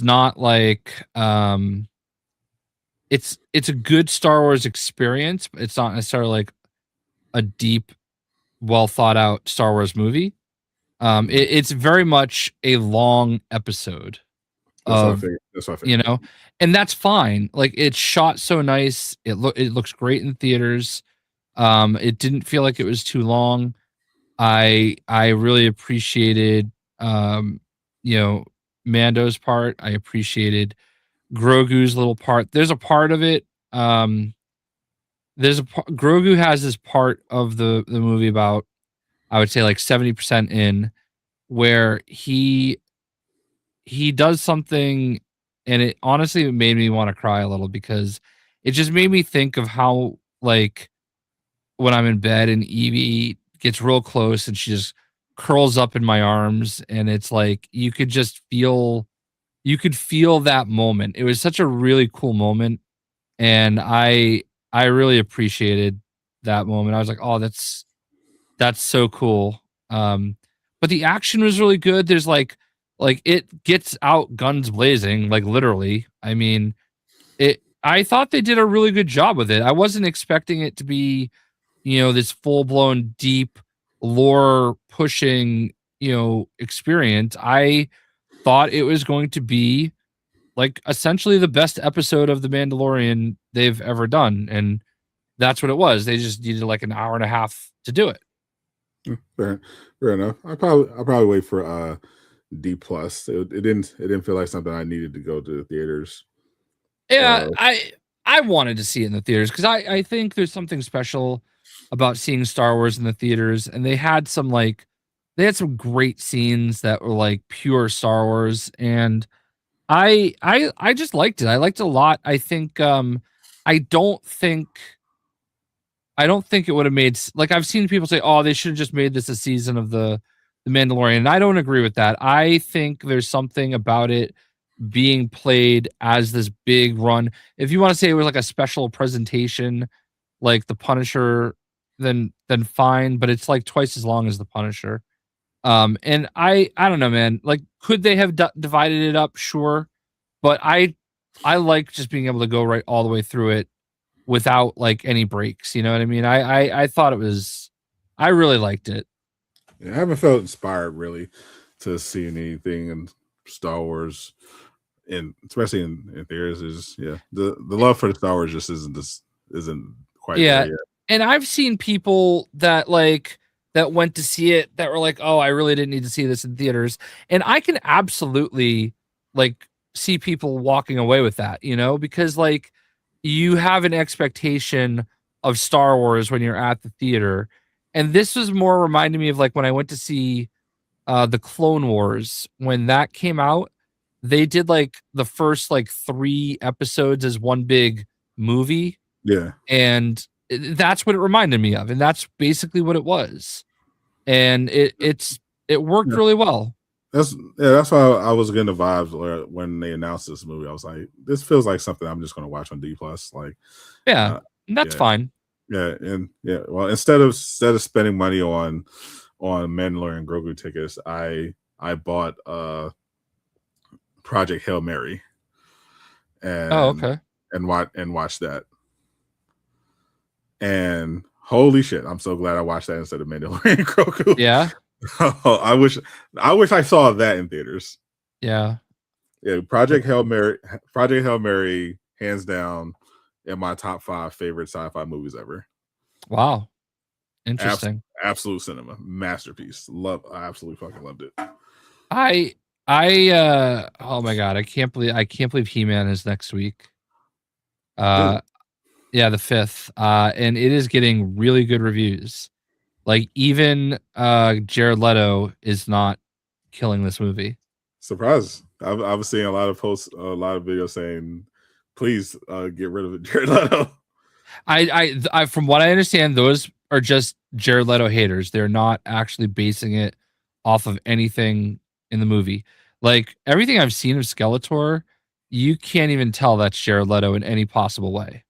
not like it's a good Star Wars experience, but it's not necessarily like a deep, well thought out Star Wars movie. It's very much a long episode. That's what I figured. And that's fine. Like it's shot so nice. It looks great in theaters. It didn't feel like it was too long. I really appreciated Mando's part. I appreciated Grogu's little part. There's a part of it. Grogu has this part of the movie about, I would say like 70% in, where he does something, and it honestly made me want to cry a little because it just made me think of how, like, when I'm in bed and Evie gets real close and she just curls up in my arms, and it's like you could feel that moment. It was such a really cool moment, and I really appreciated that moment. I was like, oh, that's so cool. But the action was really good. There's like it gets out guns blazing, like literally. I mean, I thought they did a really good job with it. I wasn't expecting it to be, this full blown deep lore pushing, experience. I thought it was going to be like essentially the best episode of The Mandalorian they've ever done. And that's what it was. They just needed like an hour and a half to do it. Fair enough. I'll probably wait for D plus. It didn't feel like something I needed to go to the theaters. Yeah, I wanted to see it in the theaters because I think there's something special about seeing Star Wars in the theaters, and they had some great scenes that were like pure Star Wars, and I just liked it. I liked it a lot. I think I don't think it would have made like I've seen people say, oh, they should have just made this a season of the Mandalorian. And I don't agree with that. I think there's something about it being played as this big run. If you want to say it was like a special presentation, like the Punisher, then fine, but it's like twice as long as the Punisher. And I don't know, man. Like, could they have divided it up? Sure, but I like just being able to go right all the way through it without like any breaks. You know what I mean? I thought it was. I really liked it. Yeah, I haven't felt inspired really to see anything in Star Wars, and especially in theaters. Is the love for the Star Wars just isn't quite there yet. And I've seen people that went to see it that were like, oh, I really didn't need to see this in theaters. And I can absolutely like see people walking away with that, because like you have an expectation of Star Wars when you're at the theater. And this was more reminding me of like when I went to see the Clone Wars, when that came out, they did like the first like 3 episodes as one big movie. Yeah. And that's what it reminded me of. And that's basically what it was. And it worked really well. That's why I was getting the vibes when they announced this movie. I was like, this feels like something I'm just going to watch on D plus. Like, that's fine. Yeah, and well, instead of spending money on Mandalorian Grogu tickets, I bought Project Hail Mary. And okay. And watched that. And holy shit, I'm so glad I watched that instead of Mandalorian Grogu. Yeah. I wish I saw that in theaters. Yeah. Yeah, Project Hail Mary, hands down, in my top 5 favorite sci-fi movies ever. Wow. Interesting. Absolute cinema. Masterpiece. I absolutely fucking loved it. Oh my god, I can't believe He-Man is next week. Yeah, the 5th. And it is getting really good reviews. Like even Jared Leto is not killing this movie. Surprise! I was seeing a lot of posts, a lot of videos saying, "Please get rid of it, Jared Leto." I from what I understand, those are just Jared Leto haters. They're not actually basing it off of anything in the movie. Like everything I've seen of Skeletor, you can't even tell that's Jared Leto in any possible way.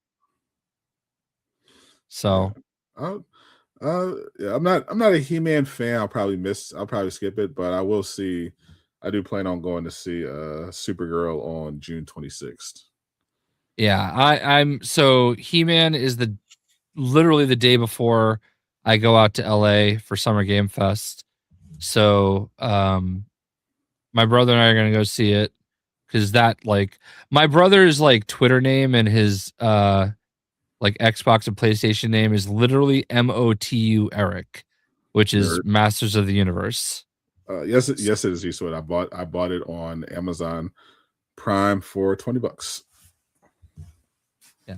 So, I'm not a He-Man fan. I'll probably skip it, but I do plan on going to see Supergirl on June 26th. Yeah, so He-Man is literally the day before I go out to LA for Summer Game Fest. So, my brother and I are going to go see it because my brother's like Twitter name and his like Xbox and PlayStation name is literally MOTU Eric, which is Masters of the Universe. Yes, it is. You saw it. I bought it on Amazon Prime for $20. Yeah,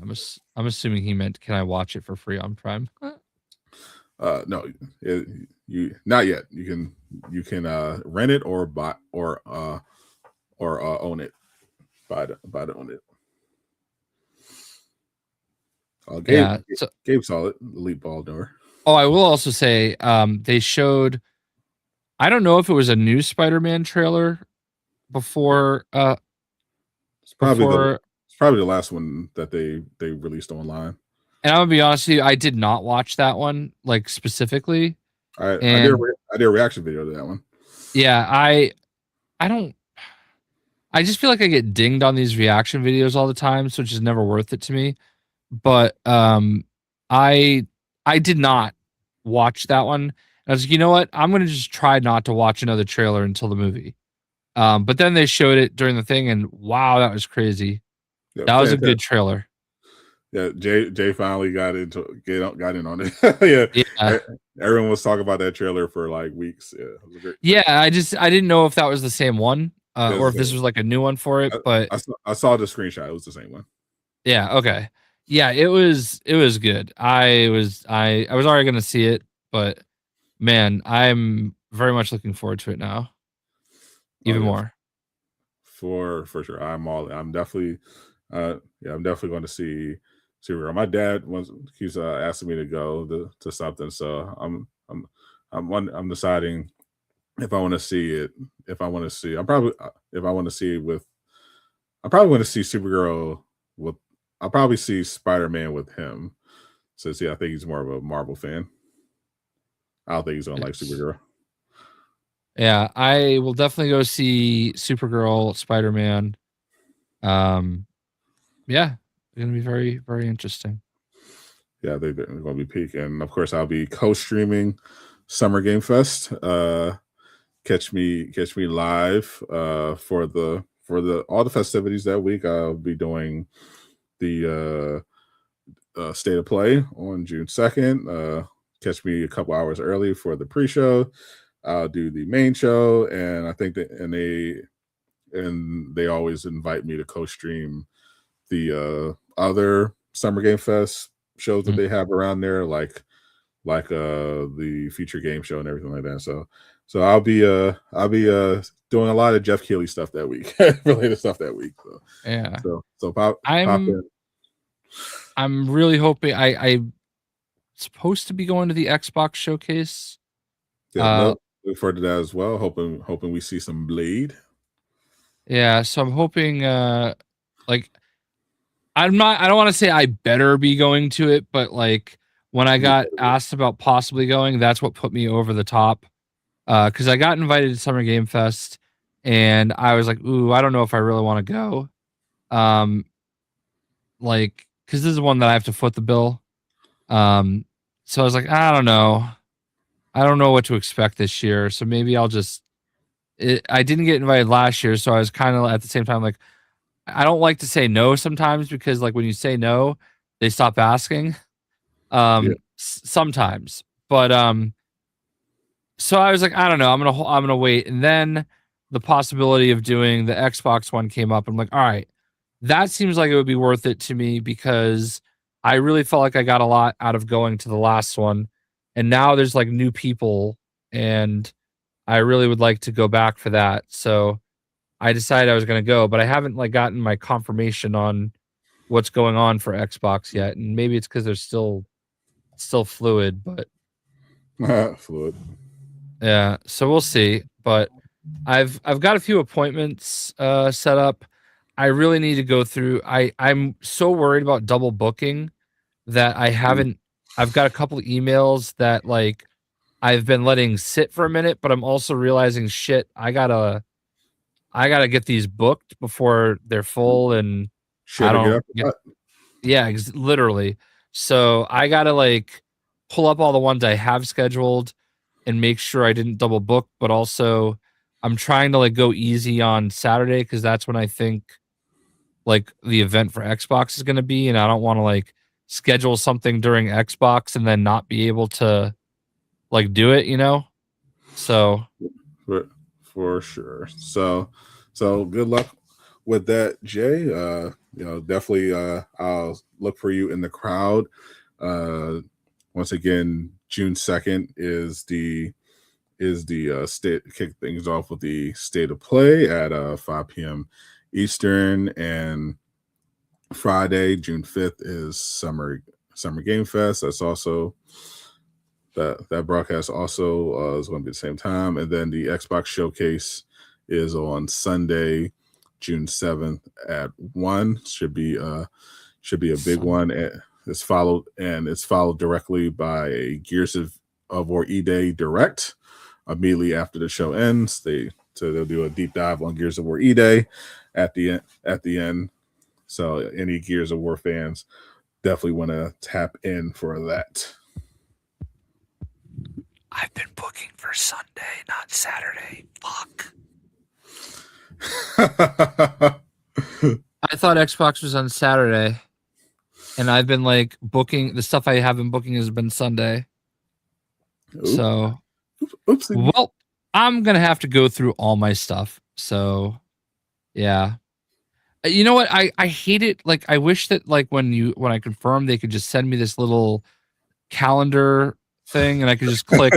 I'm assuming he meant, can I watch it for free on Prime? No, you not yet. You can rent it or buy or own it. Buy it, own it. Gabe saw it. Elite Ball Door. Oh, I will also say, they showed. I don't know if it was a new Spider-Man trailer before. It's probably the last one that they released online. And I'm gonna be honest with you, I did not watch that one like specifically. I did a reaction video to that one. Yeah, I don't. I just feel like I get dinged on these reaction videos all the time, so it's just never worth it to me. But I did not watch that one. I was like, you know what? I'm gonna just try not to watch another trailer until the movie. But then they showed it during the thing, and wow, that was crazy. Yeah, That was a good trailer. Yeah, Jay finally got in on it. Yeah, everyone was talking about that trailer for like weeks. Yeah, it was great. Yeah. I didn't know if that was the same one, or if this was like a new one for it. But I saw the screenshot. It was the same one. Yeah. Okay. Yeah. It was good. I was already gonna see it, but man, I'm very much looking forward to it now. Even more. For sure. I'm definitely going to see Supergirl. My dad keeps asking me to go to something, so I'm deciding if I want to see it. If I want to see, I probably want to see Supergirl with. I'll probably see Spider-Man with him. So I think he's more of a Marvel fan. I don't think he's gonna like Supergirl. Yeah, I will definitely go see Supergirl, Spider-Man. Yeah, it's gonna be very, very interesting. Yeah, they're going to be peak, and of course, I'll be co-streaming Summer Game Fest. Catch me live for all the festivities that week. I'll be doing the State of Play on June 2nd. Catch me a couple hours early for the pre-show. I'll do the main show, and I think that they always invite me to co-stream the other Summer Game Fest shows that they have around there, like the feature game show and everything like that. So I'll be doing a lot of Jeff Keighley stuff that week, related stuff that week. So, yeah. So pop in. I'm really hoping I'm supposed to be going to the Xbox showcase. Yeah, look forward to that as well. Hoping we see some Blade. Yeah, so I'm hoping like I don't want to say I better be going to it, but like when I got asked about possibly going, that's what put me over the top. Because I got invited to Summer Game Fest and I was like, ooh, I don't know if I really want to go. Like, because this is one that I have to foot the bill. So I was like, I don't know. I don't know what to expect this year. So maybe I'll just I didn't get invited last year, so I was kind of at the same time like, I don't like to say no sometimes because like when you say no, they stop asking. Sometimes, but so I was like, I don't know, I'm gonna wait. And then the possibility of doing the Xbox one came up. I'm like, all right, that seems like it would be worth it to me because I really felt like I got a lot out of going to the last one, and now there's like new people, and I really would like to go back for that. So I decided I was going to go, but I haven't like gotten my confirmation on what's going on for Xbox yet, and maybe it's because they're still fluid, but fluid. Yeah, so we'll see. But I've got a few appointments set up. I really need to go through. I'm so worried about double booking that I haven't. I've got a couple of emails that like I've been letting sit for a minute, but I'm also realizing shit. I gotta get these booked before they're full, and I don't. Literally. So I gotta like pull up all the ones I have scheduled and make sure I didn't double book. But also, I'm trying to like go easy on Saturday because that's when I think like the event for Xbox is gonna be, and I don't want to like schedule something during Xbox and then not be able to like do it, you know. So for sure. So good luck with that, Jay. Definitely I'll look for you in the crowd. Once again, June 2nd is the state, kick things off with the State of Play at 5 p.m. Eastern, and Friday, June 5th is Summer Game Fest. That's also that broadcast also is going to be the same time, and then the Xbox Showcase is on Sunday, June 7th at 1. Should be a big one. It's followed directly by a Gears of War E-Day Direct immediately after the show ends. They'll do a deep dive on Gears of War E-Day, at the end. So any Gears of War fans definitely want to tap in for that. I've been booking for Sunday, not Saturday. Fuck. I thought Xbox was on Saturday, and I've been like booking the stuff I have been booking has been Sunday. Oops. So, Oopsie. well, I'm gonna have to go through all my stuff. So, yeah. You know what? I hate it. Like, I wish that like when I confirm, they could just send me this little calendar thing, and I could just click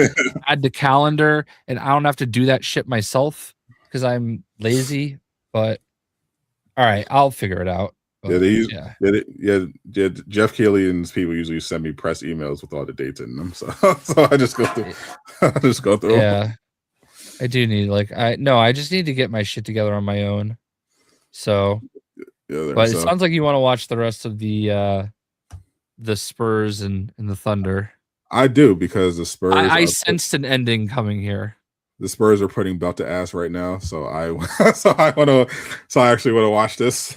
add to calendar, and I don't have to do that shit myself because I'm lazy. But all right, I'll figure it out. But, Jeff Keighley and his people usually send me press emails with all the dates in them. So I just go through. Yeah, I do need I just need to get my shit together on my own. So, but it sounds like you want to watch the rest of the Spurs and the Thunder. I do, because the Spurs. I sensed an ending coming here. The Spurs are putting belt to ass right now, so I actually want to watch this.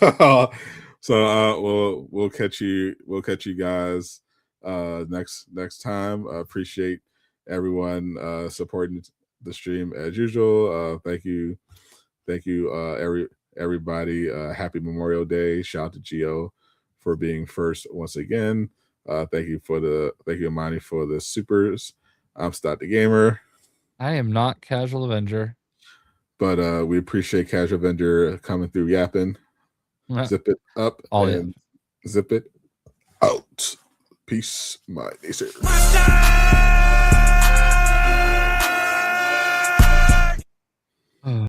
So we'll catch you guys next time. I appreciate everyone supporting the stream as usual. Thank you everybody. Happy Memorial Day. Shout out to Gio for being first once again. Thank you, Imani, for the supers. I'm Stott the Gamer. I am not Casual Avenger. But we appreciate Casual Avenger coming through yapping. Zip it up and zip it out. Peace, my nature.